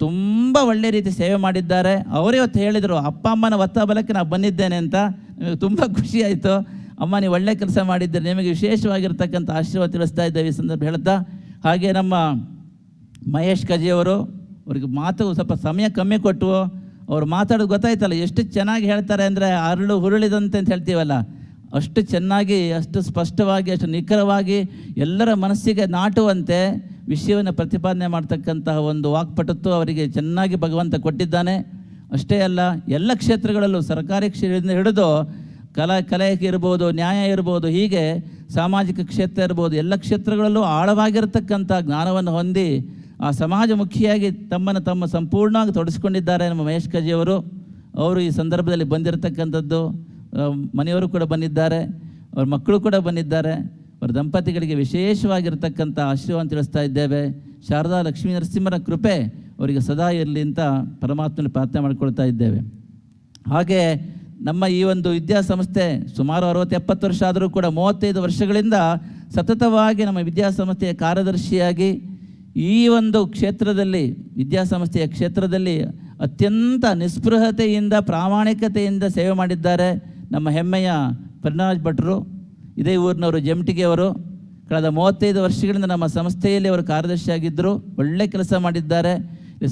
ತುಂಬ ಒಳ್ಳೆ ರೀತಿ ಸೇವೆ ಮಾಡಿದ್ದಾರೆ. ಅವರೇ ಇವತ್ತು ಹೇಳಿದರು, ಅಪ್ಪ ಅಮ್ಮನ ಒತ್ತ ಬಲಕ್ಕೆ ನಾನು ಬಂದಿದ್ದೇನೆ ಅಂತ. ನಿಮಗೆ ತುಂಬ ಖುಷಿ ಆಯಿತು. ಅಮ್ಮ ನೀವು ಒಳ್ಳೆ ಕೆಲಸ ಮಾಡಿದ್ದೀರಿ, ನಿಮಗೆ ವಿಶೇಷವಾಗಿರ್ತಕ್ಕಂಥ ಆಶೀರ್ವಾದ ತಿಳಿಸ್ತಾ ಇದ್ದೇವೆ ಈ ಸಂದರ್ಭ ಹೇಳ್ತಾ. ಹಾಗೆ ನಮ್ಮ ಮಹೇಶ್ ಕಜಿಯವರು, ಅವ್ರಿಗೆ ಮಾತು ಸ್ವಲ್ಪ ಸಮಯ ಕಮ್ಮಿ ಕೊಟ್ಟು ಅವ್ರು ಮಾತಾಡೋದು ಗೊತ್ತಾಯ್ತಲ್ಲ, ಎಷ್ಟು ಚೆನ್ನಾಗಿ ಹೇಳ್ತಾರೆ ಅಂದರೆ ಅರಳು ಹುರುಳಿದಂತೆ ಅಂತ ಹೇಳ್ತೀವಲ್ಲ, ಅಷ್ಟು ಚೆನ್ನಾಗಿ, ಅಷ್ಟು ಸ್ಪಷ್ಟವಾಗಿ, ಅಷ್ಟು ನಿಖರವಾಗಿ ಎಲ್ಲರ ಮನಸ್ಸಿಗೆ ನಾಟುವಂತೆ ವಿಷಯವನ್ನು ಪ್ರತಿಪಾದನೆ ಮಾಡ್ತಕ್ಕಂತಹ ಒಂದು ವಾಕ್ಪಟುತ್ವ ಅವರಿಗೆ ಚೆನ್ನಾಗಿ ಭಗವಂತ ಕೊಟ್ಟಿದ್ದಾನೆ. ಅಷ್ಟೇ ಅಲ್ಲ, ಎಲ್ಲ ಕ್ಷೇತ್ರಗಳಲ್ಲೂ ಸರ್ಕಾರಿ ಕ್ಷೇತ್ರದಿಂದ ಹಿಡಿದು ಕಲೆ ಇರ್ಬೋದು, ನ್ಯಾಯ ಇರ್ಬೋದು, ಹೀಗೆ ಸಾಮಾಜಿಕ ಕ್ಷೇತ್ರ ಇರ್ಬೋದು, ಎಲ್ಲ ಕ್ಷೇತ್ರಗಳಲ್ಲೂ ಆಳವಾಗಿರ್ತಕ್ಕಂಥ ಜ್ಞಾನವನ್ನು ಹೊಂದಿ ಆ ಸಮಾಜಮುಖಿಯಾಗಿ ತಮ್ಮ ಸಂಪೂರ್ಣವಾಗಿ ತೊಡಗಿಸ್ಕೊಂಡಿದ್ದಾರೆ ನಮ್ಮ ಮಹೇಶ್ ಕಜಿಯವರು. ಅವರು ಈ ಸಂದರ್ಭದಲ್ಲಿ ಬಂದಿರತಕ್ಕಂಥದ್ದು, ಮನೆಯವರು ಕೂಡ ಬಂದಿದ್ದಾರೆ, ಅವ್ರ ಮಕ್ಕಳು ಕೂಡ ಬಂದಿದ್ದಾರೆ. ಅವರ ದಂಪತಿಗಳಿಗೆ ವಿಶೇಷವಾಗಿರ್ತಕ್ಕಂಥ ಆಶೀರ್ವಾದ ತಿಳಿಸ್ತಾ ಇದ್ದೇವೆ. ಶಾರದಾ ಲಕ್ಷ್ಮೀ ನರಸಿಂಹರ ಕೃಪೆ ಅವರಿಗೆ ಸದಾ ಇರಲಿ ಅಂತ ಪರಮಾತ್ಮನಲ್ಲಿ ಪ್ರಾರ್ಥನೆ ಮಾಡಿಕೊಳ್ತಾ ಇದ್ದೇವೆ. ಹಾಗೆ ನಮ್ಮ ಈ ಒಂದು ವಿದ್ಯಾಸಂಸ್ಥೆ ಸುಮಾರು 60-70 ವರ್ಷ ಆದರೂ ಕೂಡ 35 ವರ್ಷಗಳಿಂದ ಸತತವಾಗಿ ನಮ್ಮ ವಿದ್ಯಾಸಂಸ್ಥೆಯ ಕಾರ್ಯದರ್ಶಿಯಾಗಿ ಈ ಒಂದು ಕ್ಷೇತ್ರದಲ್ಲಿ, ವಿದ್ಯಾಸಂಸ್ಥೆಯ ಕ್ಷೇತ್ರದಲ್ಲಿ ಅತ್ಯಂತ ನಿಸ್ಪೃಹತೆಯಿಂದ ಪ್ರಾಮಾಣಿಕತೆಯಿಂದ ಸೇವೆ ಮಾಡಿದ್ದಾರೆ ನಮ್ಮ ಹೆಮ್ಮೆಯ ಪ್ರನಾಜ್ ಭಟ್ರು. ಇದೇ ಊರಿನವರು, ಜಮಟಿಗೆಯವರು. ಕಳೆದ 35 ವರ್ಷಗಳಿಂದ ನಮ್ಮ ಸಂಸ್ಥೆಯಲ್ಲಿ ಅವರು ಕಾರ್ಯದರ್ಶಿಯಾಗಿದ್ದರು. ಒಳ್ಳೆ ಕೆಲಸ ಮಾಡಿದ್ದಾರೆ.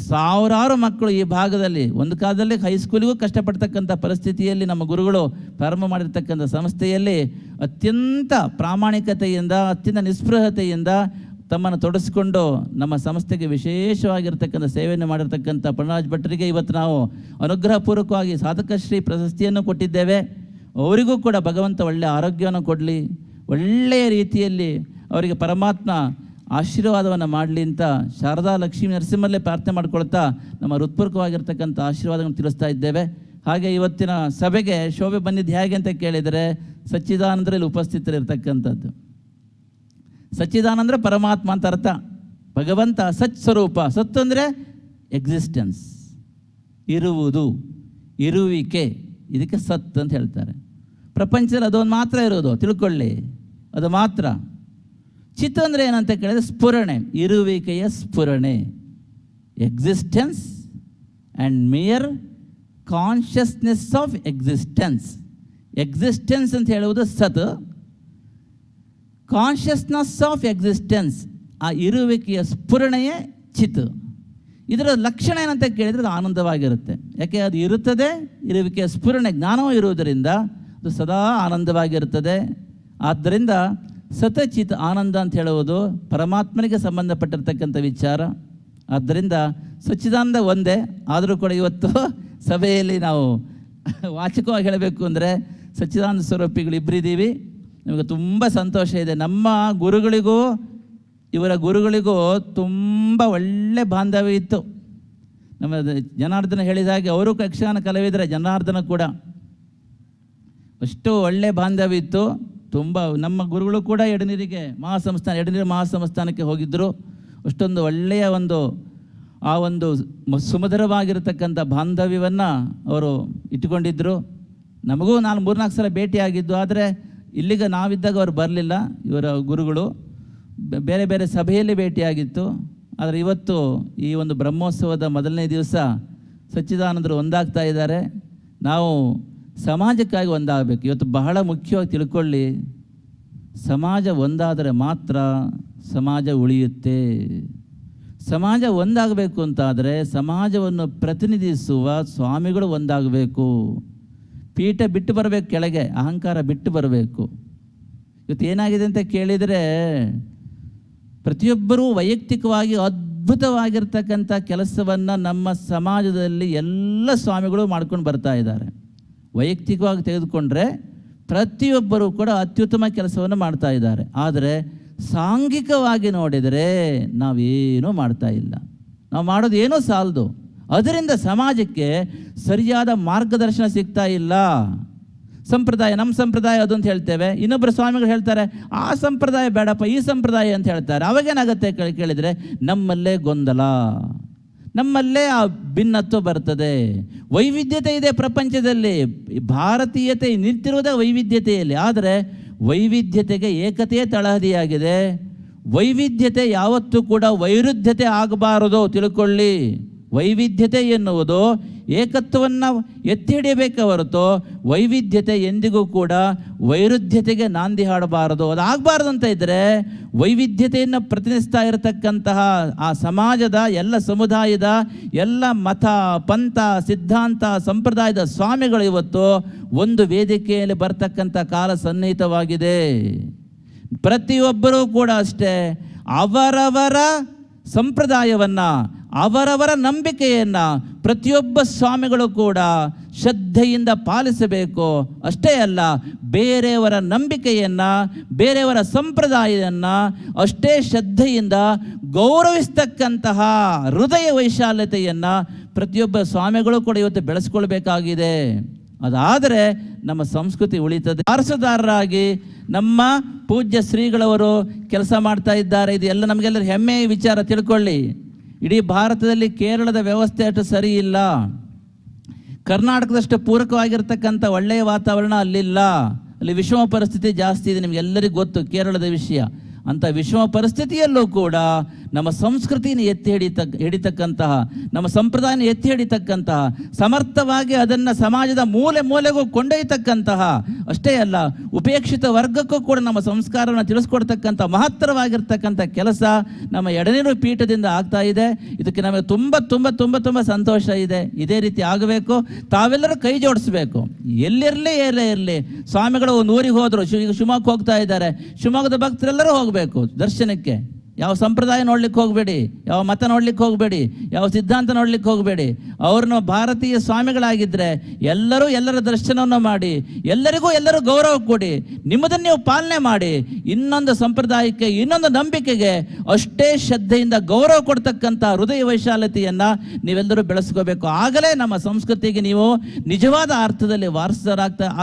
ಸಾವಿರಾರು ಮಕ್ಕಳು ಈ ಭಾಗದಲ್ಲಿ ಒಂದು ಕಾಲದಲ್ಲಿ ಹೈಸ್ಕೂಲಿಗೂ ಕಷ್ಟಪಡ್ತಕ್ಕಂಥ ಪರಿಸ್ಥಿತಿಯಲ್ಲಿ ನಮ್ಮ ಗುರುಗಳು ಪ್ರಾರಂಭ ಮಾಡಿರ್ತಕ್ಕಂಥ ಸಂಸ್ಥೆಯಲ್ಲಿ ಅತ್ಯಂತ ಪ್ರಾಮಾಣಿಕತೆಯಿಂದ, ಅತ್ಯಂತ ನಿಸ್ಪೃಹತೆಯಿಂದ ತಮ್ಮನ್ನು ತೊಡಗಿಸಿಕೊಂಡು ನಮ್ಮ ಸಂಸ್ಥೆಗೆ ವಿಶೇಷವಾಗಿರ್ತಕ್ಕಂಥ ಸೇವೆಯನ್ನು ಮಾಡಿರ್ತಕ್ಕಂಥ ಪ್ರನಾಜ್ ಭಟ್ರಿಗೆ ಇವತ್ತು ನಾವು ಅನುಗ್ರಹಪೂರ್ವಕವಾಗಿ ಸಾಧಕಶ್ರೀ ಪ್ರಶಸ್ತಿಯನ್ನು ಕೊಟ್ಟಿದ್ದೇವೆ. ಅವರಿಗೂ ಕೂಡ ಭಗವಂತ ಒಳ್ಳೆಯ ಆರೋಗ್ಯವನ್ನು ಕೊಡಲಿ, ಒಳ್ಳೆಯ ರೀತಿಯಲ್ಲಿ ಅವರಿಗೆ ಪರಮಾತ್ಮ ಆಶೀರ್ವಾದವನ್ನು ಮಾಡಲಿ ಅಂತ ಶಾರದಾ ಲಕ್ಷ್ಮೀ ನರಸಿಂಹಲ್ಲೇ ಪ್ರಾರ್ಥನೆ ಮಾಡ್ಕೊಳ್ತಾ ನಮ್ಮ ಹೃತ್ಪೂರ್ವಕವಾಗಿರ್ತಕ್ಕಂಥ ಆಶೀರ್ವಾದವನ್ನು ತಿಳಿಸ್ತಾ ಇದ್ದೇವೆ. ಹಾಗೆ ಇವತ್ತಿನ ಸಭೆಗೆ ಶೋಭೆ ಬಂದಿದ್ದು ಹೇಗೆ ಅಂತ ಕೇಳಿದರೆ, ಸಚ್ಚಿದಾನಂದರಲ್ಲಿ ಉಪಸ್ಥಿತರಿರ್ತಕ್ಕಂಥದ್ದು. ಸಚ್ಚಿದಾನಂದ್ರ ಪರಮಾತ್ಮ ಅಂತ ಅರ್ಥ. ಭಗವಂತ ಸಚ್ ಸ್ವರೂಪ. ಸತ್ ಅಂದರೆ ಎಕ್ಸಿಸ್ಟೆನ್ಸ್, ಇರುವುದು, ಇರುವಿಕೆ, ಇದಕ್ಕೆ ಸತ್ ಅಂತ ಹೇಳ್ತಾರೆ. ಪ್ರಪಂಚದಲ್ಲಿ ಅದೊಂದು ಮಾತ್ರ ಇರೋದು, ತಿಳ್ಕೊಳ್ಳಿ, ಅದು ಮಾತ್ರ. ಚಿತ್ ಅಂದರೆ ಏನಂತ ಕೇಳಿದರೆ ಸ್ಫುರಣೆ, ಇರುವಿಕೆಯ ಸ್ಫುರಣೆ, existence and mere consciousness of existence. Existence ಅಂತ ಹೇಳುವುದು ಸತ್, ಕಾನ್ಷಿಯಸ್ನೆಸ್ ಆಫ್ ಎಕ್ಸಿಸ್ಟೆನ್ಸ್ ಆ ಇರುವಿಕೆಯ ಸ್ಫುರಣೆಯೇ ಚಿತ್. ಇದರ ಲಕ್ಷಣ ಏನಂತ ಕೇಳಿದರೆ ಅದು ಆನಂದವಾಗಿರುತ್ತೆ. ಯಾಕೆ ಅದು ಇರುತ್ತದೆ, ಇರುವಿಕೆಯ ಸ್ಫುರಣೆ ಜ್ಞಾನವೂ ಇರುವುದರಿಂದ ಅದು ಸದಾ ಆನಂದವಾಗಿರುತ್ತದೆ. ಆದ್ದರಿಂದ ಸತಚಿತ್ ಆನಂದ ಅಂತ ಹೇಳುವುದು ಪರಮಾತ್ಮನಿಗೆ ಸಂಬಂಧಪಟ್ಟಿರ್ತಕ್ಕಂಥ ವಿಚಾರ. ಆದ್ದರಿಂದ ಸಚ್ಚಿದಾನಂದ ಒಂದೇ. ಆದರೂ ಕೂಡ ಇವತ್ತು ಸಭೆಯಲ್ಲಿ ನಾವು ವಾಚಕವಾಗಿ ಹೇಳಬೇಕು ಅಂದರೆ ಸಚ್ಚಿದಾನಂದ ಸ್ವರೂಪಿಗಳು ಇಬ್ಬರಿದ್ದೀವಿ. ನಮಗೆ ತುಂಬ ಸಂತೋಷ ಇದೆ. ನಮ್ಮ ಗುರುಗಳಿಗೂ ಇವರ ಗುರುಗಳಿಗೂ ತುಂಬ ಒಳ್ಳೆ ಬಾಂಧವ್ಯ ಇತ್ತು. ನಮ್ಮ ಜನಾರ್ದನ ಹೇಳಿದ ಹಾಗೆ ಅವರು ಯಕ್ಷಗಾನ ಕಲಾವಿದರೆ, ಜನಾರ್ದನ ಕೂಡ ಅಷ್ಟು ಒಳ್ಳೆ ಬಾಂಧವ್ಯ ಇತ್ತು. ತುಂಬ ನಮ್ಮ ಗುರುಗಳು ಕೂಡ ಎಡನೀರು ಮಹಾಸಂಸ್ಥಾನಕ್ಕೆ ಹೋಗಿದ್ದರು. ಅಷ್ಟೊಂದು ಒಳ್ಳೆಯ ಆ ಒಂದು ಸುಮಧುರವಾಗಿರತಕ್ಕಂಥ ಬಾಂಧವ್ಯವನ್ನು ಅವರು ಇಟ್ಟುಕೊಂಡಿದ್ದರು. ನಮಗೂ 3-4 ಸಲ ಭೇಟಿಯಾಗಿದ್ದು, ಆದರೆ ಇಲ್ಲಿಗೆ ನಾವಿದ್ದಾಗ ಅವರು ಬರಲಿಲ್ಲ. ಇವರ ಗುರುಗಳು ಬೇರೆ ಬೇರೆ ಸಭೆಯಲ್ಲಿ ಭೇಟಿಯಾಗಿತ್ತು. ಆದರೆ ಇವತ್ತು ಈ ಒಂದು ಬ್ರಹ್ಮೋತ್ಸವದ ಮೊದಲನೇ ದಿವಸ ಸಚ್ಚಿದಾನಂದರು ಒಂದಾಗ್ತಾ ಇದ್ದಾರೆ. ನಾವು ಸಮಾಜಕ್ಕಾಗಿ ಒಂದಾಗಬೇಕು. ಇವತ್ತು ಬಹಳ ಮುಖ್ಯವಾಗಿ ತಿಳ್ಕೊಳ್ಳಿ, ಸಮಾಜ ಒಂದಾದರೆ ಮಾತ್ರ ಸಮಾಜ ಉಳಿಯುತ್ತೆ. ಸಮಾಜ ಒಂದಾಗಬೇಕು ಅಂತಾದರೆ ಸಮಾಜವನ್ನು ಪ್ರತಿನಿಧಿಸುವ ಸ್ವಾಮಿಗಳು ಒಂದಾಗಬೇಕು. ಪೀಠ ಬಿಟ್ಟು ಬರಬೇಕು, ಕೆಳಗೆ ಅಹಂಕಾರ ಬಿಟ್ಟು ಬರಬೇಕು. ಇವತ್ತು ಏನಾಗಿದೆ ಅಂತ ಕೇಳಿದರೆ, ಪ್ರತಿಯೊಬ್ಬರೂ ವೈಯಕ್ತಿಕವಾಗಿ ಅದ್ಭುತವಾಗಿರ್ತಕ್ಕಂಥ ಕೆಲಸವನ್ನು ನಮ್ಮ ಸಮಾಜದಲ್ಲಿ ಎಲ್ಲ ಸ್ವಾಮಿಗಳು ಮಾಡ್ಕೊಂಡು ಬರ್ತಾ ಇದ್ದಾರೆ. ವೈಯಕ್ತಿಕವಾಗಿ ತೆಗೆದುಕೊಂಡ್ರೆ ಪ್ರತಿಯೊಬ್ಬರೂ ಕೂಡ ಅತ್ಯುತ್ತಮ ಕೆಲಸವನ್ನು ಮಾಡ್ತಾ ಇದ್ದಾರೆ. ಆದರೆ ಸಾಂಘಿಕವಾಗಿ ನೋಡಿದರೆ ನಾವೇನೂ ಮಾಡ್ತಾ ಇಲ್ಲ. ನಾವು ಮಾಡೋದು ಏನೂ ಸಾಲದು. ಅದರಿಂದ ಸಮಾಜಕ್ಕೆ ಸರಿಯಾದ ಮಾರ್ಗದರ್ಶನ ಸಿಗ್ತಾ ಇಲ್ಲ. ಸಂಪ್ರದಾಯ, ನಮ್ಮ ಸಂಪ್ರದಾಯ ಅದು ಅಂತ ಹೇಳ್ತೇವೆ. ಇನ್ನೊಬ್ಬರು ಸ್ವಾಮಿಗಳು ಹೇಳ್ತಾರೆ ಆ ಸಂಪ್ರದಾಯ ಬೇಡಪ್ಪ, ಈ ಸಂಪ್ರದಾಯ ಅಂತ ಹೇಳ್ತಾರೆ. ಅವಾಗೇನಾಗುತ್ತೆ ಕೇಳಿದರೆ ನಮ್ಮಲ್ಲೇ ಗೊಂದಲ, ನಮ್ಮಲ್ಲೇ ಆ ಭಿನ್ನತ್ವ ಬರ್ತದೆ. ವೈವಿಧ್ಯತೆ ಇದೆ ಪ್ರಪಂಚದಲ್ಲಿ. ಭಾರತೀಯತೆ ನಿಂತಿರುವುದೇ ವೈವಿಧ್ಯತೆಯಲ್ಲಿ. ಆದರೆ ವೈವಿಧ್ಯತೆಗೆ ಏಕತೆಯೇ ತಳಹದಿಯಾಗಿದೆ. ವೈವಿಧ್ಯತೆ ಯಾವತ್ತೂ ಕೂಡ ವೈರುಧ್ಯತೆ ಆಗಬಾರದು, ತಿಳ್ಕೊಳ್ಳಿ. ವೈವಿಧ್ಯತೆ ಎನ್ನುವುದು ಏಕತ್ವವನ್ನು ಎತ್ತಿ ಹಿಡಿಯಬೇಕೇ ಹೊರತು ವೈವಿಧ್ಯತೆ ಎಂದಿಗೂ ಕೂಡ ವೈರುಧ್ಯತೆಗೆ ನಾಂದಿ ಹಾಡಬಾರದು. ಅದಾಗಬಾರ್ದು ಅಂತ ಇದ್ದರೆ ವೈವಿಧ್ಯತೆಯನ್ನು ಪ್ರತಿನಿಧಿಸ್ತಾ ಇರತಕ್ಕಂತಹ ಆ ಸಮಾಜದ ಎಲ್ಲ ಸಮುದಾಯದ ಎಲ್ಲ ಮತ ಪಂಥ ಸಿದ್ಧಾಂತ ಸಂಪ್ರದಾಯದ ಸ್ವಾಮಿಗಳು ಇವತ್ತು ಒಂದು ವೇದಿಕೆಯಲ್ಲಿ ಬರ್ತಕ್ಕಂಥ ಕಾಲ ಸನ್ನಿಹಿತವಾಗಿದೆ. ಪ್ರತಿಯೊಬ್ಬರೂ ಕೂಡ ಅಷ್ಟೇ ಅವರವರ ಸಂಪ್ರದಾಯವನ್ನು ಅವರವರ ನಂಬಿಕೆಯನ್ನು ಪ್ರತಿಯೊಬ್ಬ ಸ್ವಾಮಿಗಳು ಕೂಡ ಶ್ರದ್ಧೆಯಿಂದ ಪಾಲಿಸಬೇಕು. ಅಷ್ಟೇ ಅಲ್ಲ, ಬೇರೆಯವರ ನಂಬಿಕೆಯನ್ನು ಬೇರೆಯವರ ಸಂಪ್ರದಾಯವನ್ನು ಅಷ್ಟೇ ಶ್ರದ್ಧೆಯಿಂದ ಗೌರವಿಸ್ತಕ್ಕಂತಹ ಹೃದಯ ವೈಶಾಲ್ಯತೆಯನ್ನು ಪ್ರತಿಯೊಬ್ಬ ಸ್ವಾಮಿಗಳು ಕೂಡ ಇವತ್ತು ಬೆಳೆಸ್ಕೊಳ್ಬೇಕಾಗಿದೆ. ಅದಾದರೆ ನಮ್ಮ ಸಂಸ್ಕೃತಿ ಉಳಿತದೆ. ವಾರಸುದಾರರಾಗಿ ನಮ್ಮ ಪೂಜ್ಯ ಶ್ರೀಗಳವರು ಕೆಲಸ ಮಾಡ್ತಾ ಇದ್ದಾರೆ. ಇದು ಎಲ್ಲ ನಮಗೆಲ್ಲರೂ ಹೆಮ್ಮೆಯ ವಿಚಾರ. ತಿಳ್ಕೊಳ್ಳಿ, ಇಡೀ ಭಾರತದಲ್ಲಿ ಕೇರಳದ ವ್ಯವಸ್ಥೆ ಅಷ್ಟು ಸರಿ ಇಲ್ಲ. ಕರ್ನಾಟಕದಷ್ಟು ಪೂರಕವಾಗಿರ್ತಕ್ಕಂಥ ಒಳ್ಳೆಯ ವಾತಾವರಣ ಅಲ್ಲಿಲ್ಲ. ಅಲ್ಲಿ ವಿಷಮ ಪರಿಸ್ಥಿತಿ ಜಾಸ್ತಿ ಇದೆ. ನಿಮಗೆಲ್ಲರಿಗೂ ಗೊತ್ತು ಕೇರಳದ ವಿಷಯ. ಅಂಥ ವಿಷಮ ಪರಿಸ್ಥಿತಿಯಲ್ಲೂ ಕೂಡ ನಮ್ಮ ಸಂಸ್ಕೃತಿನ ಎತ್ತಿ ಹಿಡಿತಕ್ಕಂತಹ ನಮ್ಮ ಸಂಪ್ರದಾಯನ ಎತ್ತಿ ಹಿಡಿತಕ್ಕಂತಹ ಸಮರ್ಥವಾಗಿ ಅದನ್ನು ಸಮಾಜದ ಮೂಲೆ ಮೂಲೆಗೂ ಕೊಂಡೊಯ್ಯತಕ್ಕಂತಹ, ಅಷ್ಟೇ ಅಲ್ಲ ಉಪೇಕ್ಷಿತ ವರ್ಗಕ್ಕೂ ಕೂಡ ನಮ್ಮ ಸಂಸ್ಕಾರವನ್ನು ತಿಳಿಸ್ಕೊಡ್ತಕ್ಕಂಥ ಮಹತ್ತರವಾಗಿರ್ತಕ್ಕಂಥ ಕೆಲಸ ನಮ್ಮ ಎಡನೀರು ಪೀಠದಿಂದ ಆಗ್ತಾ ಇದೆ. ಇದಕ್ಕೆ ನಮಗೆ ತುಂಬ ತುಂಬ ತುಂಬ ತುಂಬ ಸಂತೋಷ ಇದೆ. ಇದೇ ರೀತಿ ಆಗಬೇಕು. ತಾವೆಲ್ಲರೂ ಕೈ ಜೋಡಿಸ್ಬೇಕು. ಎಲ್ಲಿರಲಿ ಎಲ್ಲೇ ಇರಲಿ. ಸ್ವಾಮಿಗಳು ಒಂದು ಊರಿಗೆ ಹೋದರು, ಈಗ ಶಿವಮೊಗ್ಗಕ್ಕೆ ಹೋಗ್ತಾ ಇದ್ದಾರೆ. ಶಿವಮೊಗ್ಗದ ಭಕ್ತರೆಲ್ಲರೂ ಹೋಗಬೇಕು ದರ್ಶನಕ್ಕೆ. ಯಾವ ಸಂಪ್ರದಾಯ ನೋಡ್ಲಿಕ್ಕೆ ಹೋಗಬೇಡಿ, ಯಾವ ಮತ ನೋಡ್ಲಿಕ್ಕೆ ಹೋಗಬೇಡಿ, ಯಾವ ಸಿದ್ಧಾಂತ ನೋಡ್ಲಿಕ್ಕೆ ಹೋಗಬೇಡಿ. ಅವ್ರನ್ನ ಭಾರತೀಯ ಸ್ವಾಮಿಗಳಾಗಿದ್ದರೆ ಎಲ್ಲರೂ ಎಲ್ಲರ ದರ್ಶನವನ್ನು ಮಾಡಿ, ಎಲ್ಲರೂ ಗೌರವ ಕೊಡಿ, ನಿಮ್ಮದನ್ನು ನೀವು ಪಾಲನೆ ಮಾಡಿ. ಇನ್ನೊಂದು ಸಂಪ್ರದಾಯಕ್ಕೆ ಇನ್ನೊಂದು ನಂಬಿಕೆಗೆ ಅಷ್ಟೇ ಶ್ರದ್ಧೆಯಿಂದ ಗೌರವ ಕೊಡ್ತಕ್ಕಂಥ ಹೃದಯ ವೈಶಾಲ್ಯತೆಯನ್ನು ನೀವೆಲ್ಲರೂ ಬೆಳೆಸ್ಕೋಬೇಕು. ಆಗಲೇ ನಮ್ಮ ಸಂಸ್ಕೃತಿಗೆ ನೀವು ನಿಜವಾದ ಅರ್ಥದಲ್ಲಿ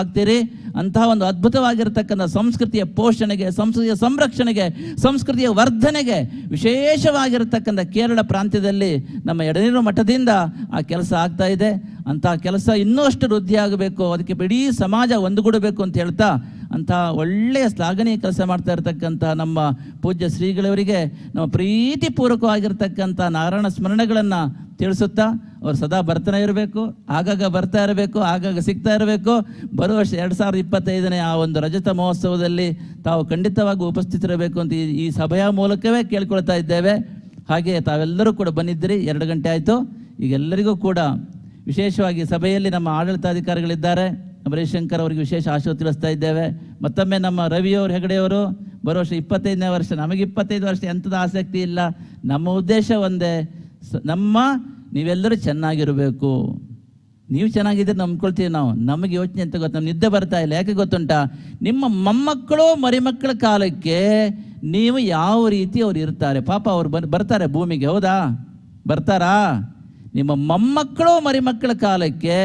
ಆಗ್ತೀರಿ. ಅಂತಹ ಒಂದು ಅದ್ಭುತವಾಗಿರ್ತಕ್ಕಂಥ ಸಂಸ್ಕೃತಿಯ ಪೋಷಣೆಗೆ, ಸಂಸ್ಕೃತಿಯ ಸಂರಕ್ಷಣೆಗೆ, ಸಂಸ್ಕೃತಿಯ ವರ್ಧನೆಗೆ ವಿಶೇಷವಾಗಿರ್ತಕ್ಕಂಥ ಕೇರಳ ಪ್ರಾಂತ್ಯದಲ್ಲಿ ನಮ್ಮ ಎಡನೀರು ಮಠದಿಂದ ಆ ಕೆಲಸ ಆಗ್ತಾ ಇದೆ. ಅಂತಹ ಕೆಲಸ ಇನ್ನೂ ಅಷ್ಟು ವೃದ್ಧಿ ಆಗಬೇಕು. ಅದಕ್ಕೆ ಇಡೀ ಸಮಾಜ ಒಂದುಗೂಡಬೇಕು ಅಂತ ಹೇಳ್ತಾ ಅಂತಹ ಒಳ್ಳೆಯ ಶ್ಲಾಘನೀಯ ಕೆಲಸ ಮಾಡ್ತಾ ಇರತಕ್ಕಂಥ ನಮ್ಮ ಪೂಜ್ಯ ಶ್ರೀಗಳವರಿಗೆ ನಮ್ಮ ಪ್ರೀತಿಪೂರ್ವಕವಾಗಿರ್ತಕ್ಕಂಥ ನಾರಾಯಣ ಸ್ಮರಣೆಗಳನ್ನು ತಿಳಿಸುತ್ತಾ ಅವ್ರು ಸದಾ ಬರ್ತಾನೆ ಇರಬೇಕು, ಆಗಾಗ ಬರ್ತಾ ಇರಬೇಕು, ಆಗಾಗ ಸಿಗ್ತಾ ಇರಬೇಕು. ಬರುವ ವರ್ಷ 2025ನೇ ಆ ಒಂದು ರಜತ ಮಹೋತ್ಸವದಲ್ಲಿ ತಾವು ಖಂಡಿತವಾಗಿ ಉಪಸ್ಥಿತರಿರಬೇಕು ಅಂತ ಈ ಸಭೆಯ ಮೂಲಕವೇ ಕೇಳ್ಕೊಳ್ತಾ ಇದ್ದೇವೆ. ಹಾಗೆ ತಾವೆಲ್ಲರೂ ಕೂಡ ಬಂದಿದ್ದೀರಿ. 2 ಗಂಟೆ ಆಯಿತು. ಈಗ ಎಲ್ಲರಿಗೂ ಕೂಡ ವಿಶೇಷವಾಗಿ ಸಭೆಯಲ್ಲಿ ನಮ್ಮ ಆಡಳಿತಾಧಿಕಾರಿಗಳಿದ್ದಾರೆ. ರವಿಶಂಕರ್ ಅವರಿಗೆ ವಿಶೇಷ ಆಶೀರ್ವಾದ ತಿಳಿಸ್ತಾ ಇದ್ದೇವೆ. ಮತ್ತೊಮ್ಮೆ ನಮ್ಮ ರವಿಯವರು ಹೆಗಡೆಯವರು ಬರೋ ವರ್ಷ 25ನೇ ವರ್ಷ. ನಮಗೆ 25 ವರ್ಷ ಎಂಥದ್ದು ಆಸಕ್ತಿ ಇಲ್ಲ. ನಮ್ಮ ಉದ್ದೇಶ ಒಂದೇ, ನೀವೆಲ್ಲರೂ ಚೆನ್ನಾಗಿರಬೇಕು. ನೀವು ಚೆನ್ನಾಗಿದ್ದರೆ ನಂಬ್ಕೊಳ್ತೀವಿ ನಾವು. ನಮಗೆ ಯೋಚನೆ ಅಂತ ಗೊತ್ತು, ನಮ್ಮ ನಿದ್ದೆ ಬರ್ತಾ ಇಲ್ಲ. ಯಾಕೆ ಗೊತ್ತುಂಟಾ? ನಿಮ್ಮ ಮೊಮ್ಮಕ್ಕಳು ಮರಿಮಕ್ಕಳ ಕಾಲಕ್ಕೆ ನೀವು ಯಾವ ರೀತಿ ಅವ್ರು ಇರ್ತಾರೆ. ಪಾಪ ಅವ್ರು ಬರ್ತಾರೆ ಭೂಮಿಗೆ, ಹೌದಾ? ಬರ್ತಾರಾ? ನಿಮ್ಮ ಮೊಮ್ಮಕ್ಕಳು ಮರಿಮಕ್ಕಳ ಕಾಲಕ್ಕೆ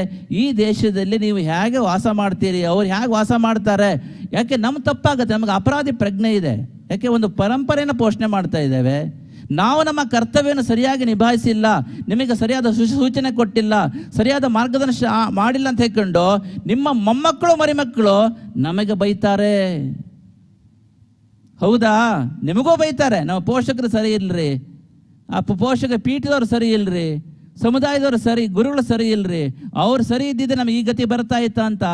ಈ ದೇಶದಲ್ಲಿ ನೀವು ಹೇಗೆ ವಾಸ ಮಾಡ್ತೀರಿ, ಅವ್ರು ಹೇಗೆ ವಾಸ ಮಾಡ್ತಾರೆ. ಯಾಕೆ ನಮ್ಮ ತಪ್ಪಾಗುತ್ತೆ, ನಮಗೆ ಅಪರಾಧಿ ಪ್ರಜ್ಞೆ ಇದೆ. ಯಾಕೆ ಒಂದು ಪರಂಪರೆಯನ್ನು ಪೋಷಣೆ ಮಾಡ್ತಾ ಇದ್ದೇವೆ. ನಾವು ನಮ್ಮ ಕರ್ತವ್ಯವನ್ನು ಸರಿಯಾಗಿ ನಿಭಾಯಿಸಿಲ್ಲ, ನಿಮಗೆ ಸರಿಯಾದ ಸೂಚನೆ ಕೊಟ್ಟಿಲ್ಲ, ಸರಿಯಾದ ಮಾರ್ಗದರ್ಶನ ಮಾಡಿಲ್ಲ ಅಂತ ಹೇಳ್ಕೊಂಡು ನಿಮ್ಮ ಮೊಮ್ಮಕ್ಕಳು ಮರಿಮಕ್ಕಳು ನಮಗೆ ಬೈತಾರೆ. ಹೌದಾ? ನಿಮಗೂ ಬೈತಾರೆ. ನಮ್ಮ ಪೋಷಕರು ಸರಿ ಇಲ್ಲರಿ, ಆ ಪೋಷಕ ಪೀಠದವ್ರು ಸರಿ ಇಲ್ಲರಿ, ಸಮುದಾಯದವರು ಸರಿ, ಗುರುಗಳು ಸರಿ ಇಲ್ಲರಿ, ಅವ್ರು ಸರಿ ಇದ್ದಿದ್ದೆ ನಮಗೆ ಈ ಗತಿ ಬರ್ತಾ ಇತ್ತ ಅಂತ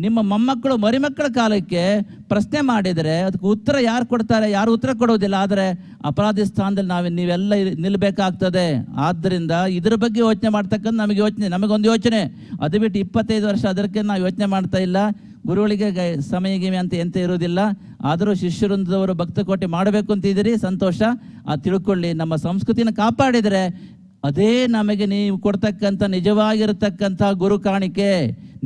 ನಿಮ್ಮ ಮೊಮ್ಮಕ್ಕಳು ಮರಿಮಕ್ಕಳ ಕಾಲಕ್ಕೆ ಪ್ರಶ್ನೆ ಮಾಡಿದರೆ ಅದಕ್ಕೆ ಉತ್ತರ ಯಾರು ಕೊಡ್ತಾರೆ? ಯಾರು ಉತ್ತರ ಕೊಡೋದಿಲ್ಲ. ಆದರೆ ಅಪರಾಧಿ ಸ್ಥಾನದಲ್ಲಿ ನೀವೆಲ್ಲ ನಿಲ್ಲಬೇಕಾಗ್ತದೆ. ಆದ್ದರಿಂದ ಇದ್ರ ಬಗ್ಗೆ ಯೋಚನೆ ಮಾಡ್ತಕ್ಕಂಥ ನಮಗೊಂದು ಯೋಚನೆ. ಅದು ಬಿಟ್ಟು 25 ವರ್ಷ ಅದಕ್ಕೆ ನಾವು ಯೋಚನೆ ಮಾಡ್ತಾ ಇಲ್ಲ. ಗುರುಗಳಿಗೆ ಸಮಯಗಿಮೆ ಅಂತ ಎಂತ ಇರೋದಿಲ್ಲ. ಆದರೂ ಶಿಷ್ಯವೃಂದದವರು ಭಕ್ತಕೋಟೆ ಮಾಡಬೇಕು ಅಂತಿದ್ದೀರಿ, ಸಂತೋಷ. ಅದು ತಿಳ್ಕೊಳ್ಳಿ. ನಮ್ಮ ಸಂಸ್ಕೃತಿನ ಕಾಪಾಡಿದರೆ ಅದೇ ನಮಗೆ ನೀವು ಕೊಡ್ತಕ್ಕಂಥ ನಿಜವಾಗಿರತಕ್ಕಂಥ ಗುರು ಕಾಣಿಕೆ.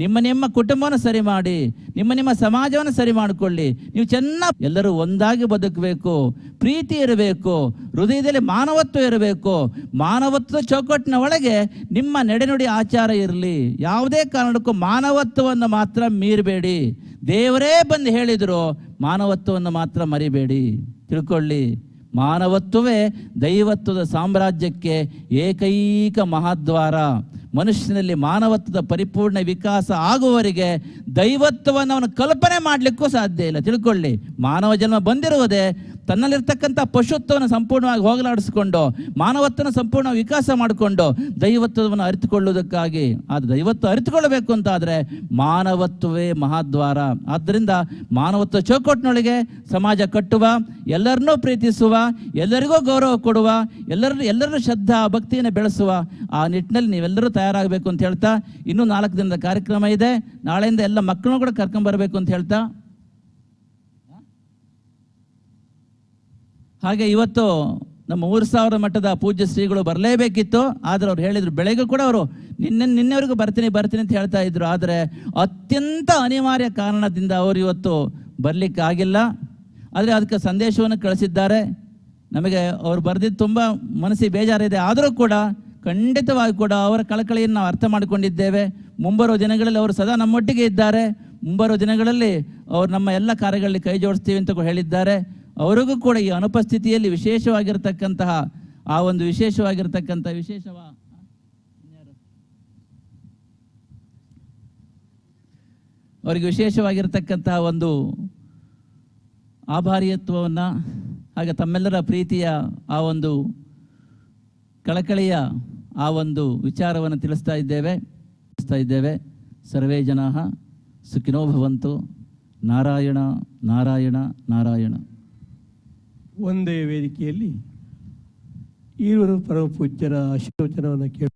ನಿಮ್ಮ ಕುಟುಂಬವನ್ನು ಸರಿ ಮಾಡಿ, ನಿಮ್ಮ ಸಮಾಜವನ್ನು ಸರಿ ಮಾಡಿಕೊಳ್ಳಿ. ನೀವು ಚೆನ್ನಾಗಿ ಎಲ್ಲರೂ ಒಂದಾಗಿ ಬದುಕಬೇಕು, ಪ್ರೀತಿ ಇರಬೇಕು, ಹೃದಯದಲ್ಲಿ ಮಾನವತ್ವ ಇರಬೇಕು. ಮಾನವತ್ವ ಚೌಕಟ್ಟಿನ ಒಳಗೆ ನಿಮ್ಮ ನಡೆನುಡಿ ಆಚಾರ ಇರಲಿ. ಯಾವುದೇ ಕಾರಣಕ್ಕೂ ಮಾನವತ್ವವನ್ನು ಮಾತ್ರ ಮೀರಬೇಡಿ. ದೇವರೇ ಬಂದು ಹೇಳಿದರು, ಮಾನವತ್ವವನ್ನು ಮಾತ್ರ ಮರಿಬೇಡಿ. ತಿಳ್ಕೊಳ್ಳಿ, ಮಾನವತ್ವವೇ ದೈವತ್ವದ ಸಾಮ್ರಾಜ್ಯಕ್ಕೆ ಏಕೈಕ ಮಹಾದ್ವಾರ. ಮನುಷ್ಯನಲ್ಲಿ ಮಾನವತ್ವದ ಪರಿಪೂರ್ಣ ವಿಕಾಸ ಆಗುವವರೆಗೆ ದೈವತ್ವವನ್ನು ಅವನು ಕಲ್ಪನೆ ಮಾಡಲಿಕ್ಕೂ ಸಾಧ್ಯ ಇಲ್ಲ. ತಿಳ್ಕೊಳ್ಳಿ, ಮಾನವ ಜನ್ಮ ಬಂದಿರುವುದೇ ತನ್ನಲ್ಲಿರ್ತಕ್ಕಂಥ ಪಶುತ್ವವನ್ನು ಸಂಪೂರ್ಣವಾಗಿ ಹೋಗಲಾಡಿಸಿಕೊಂಡು ಮಾನವತ್ವನ ಸಂಪೂರ್ಣ ವಿಕಾಸ ಮಾಡಿಕೊಂಡು ದೈವತ್ವವನ್ನು ಅರಿತುಕೊಳ್ಳುವುದಕ್ಕಾಗಿ ಅದು ದೈವತ್ವ ಅರಿತುಕೊಳ್ಳಬೇಕು ಅಂತ ಆದರೆ ಮಾನವತ್ವವೇ ಮಹಾದ್ವಾರ. ಆದ್ದರಿಂದ ಮಾನವತ್ವ ಚೌಕಟ್ಟಿನೊಳಗೆ ಸಮಾಜ ಕಟ್ಟುವ, ಎಲ್ಲರನ್ನೂ ಪ್ರೀತಿಸುವ, ಎಲ್ಲರಿಗೂ ಗೌರವ ಕೊಡುವ, ಎಲ್ಲರನ್ನೂ ಶ್ರದ್ಧಾ ಭಕ್ತಿಯನ್ನು ಬೆಳೆಸುವ ಆ ನಿಟ್ಟಿನಲ್ಲಿ ನೀವೆಲ್ಲರೂ ತಯಾರಾಗಬೇಕು ಅಂತ ಹೇಳ್ತಾ, ಇನ್ನೂ 4 ದಿನದ ಕಾರ್ಯಕ್ರಮ ಇದೆ. ನಾಳೆಯಿಂದ ಎಲ್ಲ ಮಕ್ಕಳನ್ನು ಕೂಡ ಕರ್ಕೊಂಡ್ಬರಬೇಕು ಅಂತ ಹೇಳ್ತಾ, ಹಾಗೆ ಇವತ್ತು ನಮ್ಮ 3000 ಮಟ್ಟದ ಪೂಜ್ಯ ಶ್ರೀಗಳು ಬರಲೇಬೇಕಿತ್ತು. ಆದರೆ ಅವ್ರು ಹೇಳಿದರು, ಬೆಳಗ್ಗೆ ಕೂಡ ಅವರು ನಿನ್ನೆವರೆಗೂ ಬರ್ತೀನಿ ಅಂತ ಹೇಳ್ತಾ ಇದ್ರು. ಆದರೆ ಅತ್ಯಂತ ಅನಿವಾರ್ಯ ಕಾರಣದಿಂದ ಅವರು ಇವತ್ತು ಬರಲಿಕ್ಕೆ ಆಗಿಲ್ಲ. ಆದರೆ ಅದಕ್ಕೆ ಸಂದೇಶವನ್ನು ಕಳಿಸಿದ್ದಾರೆ. ನಮಗೆ ಅವ್ರು ಬರೆದಿದ್ದು ತುಂಬ ಮನಸ್ಸಿಗೆ ಬೇಜಾರಿದೆ. ಆದರೂ ಕೂಡ ಖಂಡಿತವಾಗಿ ಕೂಡ ಅವರ ಕಳಕಳಿಯನ್ನು ನಾವು ಅರ್ಥ ಮಾಡಿಕೊಂಡಿದ್ದೇವೆ. ಮುಂಬರುವ ದಿನಗಳಲ್ಲಿ ಅವರು ಸದಾ ನಮ್ಮೊಟ್ಟಿಗೆ ಇದ್ದಾರೆ. ಮುಂಬರುವ ದಿನಗಳಲ್ಲಿ ಅವರು ನಮ್ಮ ಎಲ್ಲ ಕಾರ್ಯಗಳಲ್ಲಿ ಕೈ ಜೋಡಿಸ್ತೀವಿ ಅಂತ ಹೇಳಿದ್ದಾರೆ. ಅವರಿಗೂ ಕೂಡ ಈ ಅನುಪಸ್ಥಿತಿಯಲ್ಲಿ ವಿಶೇಷವಾಗಿರ್ತಕ್ಕಂತಹ ಅವರಿಗೆ ವಿಶೇಷವಾಗಿರ್ತಕ್ಕಂತಹ ಒಂದು ಆಭಾರಿಯತ್ವವನ್ನು, ಹಾಗೆ ತಮ್ಮೆಲ್ಲರ ಪ್ರೀತಿಯ ಆ ಒಂದು ಕಳಕಳಿಯ ಆ ಒಂದು ವಿಚಾರವನ್ನು ತಿಳಿಸ್ತಾ ಇದ್ದೇವೆ. ಸರ್ವೇ ಜನಾಃ ಸುಖಿನೋ ಭವಂತು. ನಾರಾಯಣ ನಾರಾಯಣ ನಾರಾಯಣ. ಒಂದೇ ವೇದಿಕೆಯಲ್ಲಿ ಈರುವರು ಪರಮ ಪೂಜ್ಯರ ಆಶೀರ್ವಚನವನ್ನು ಕೇಳಿ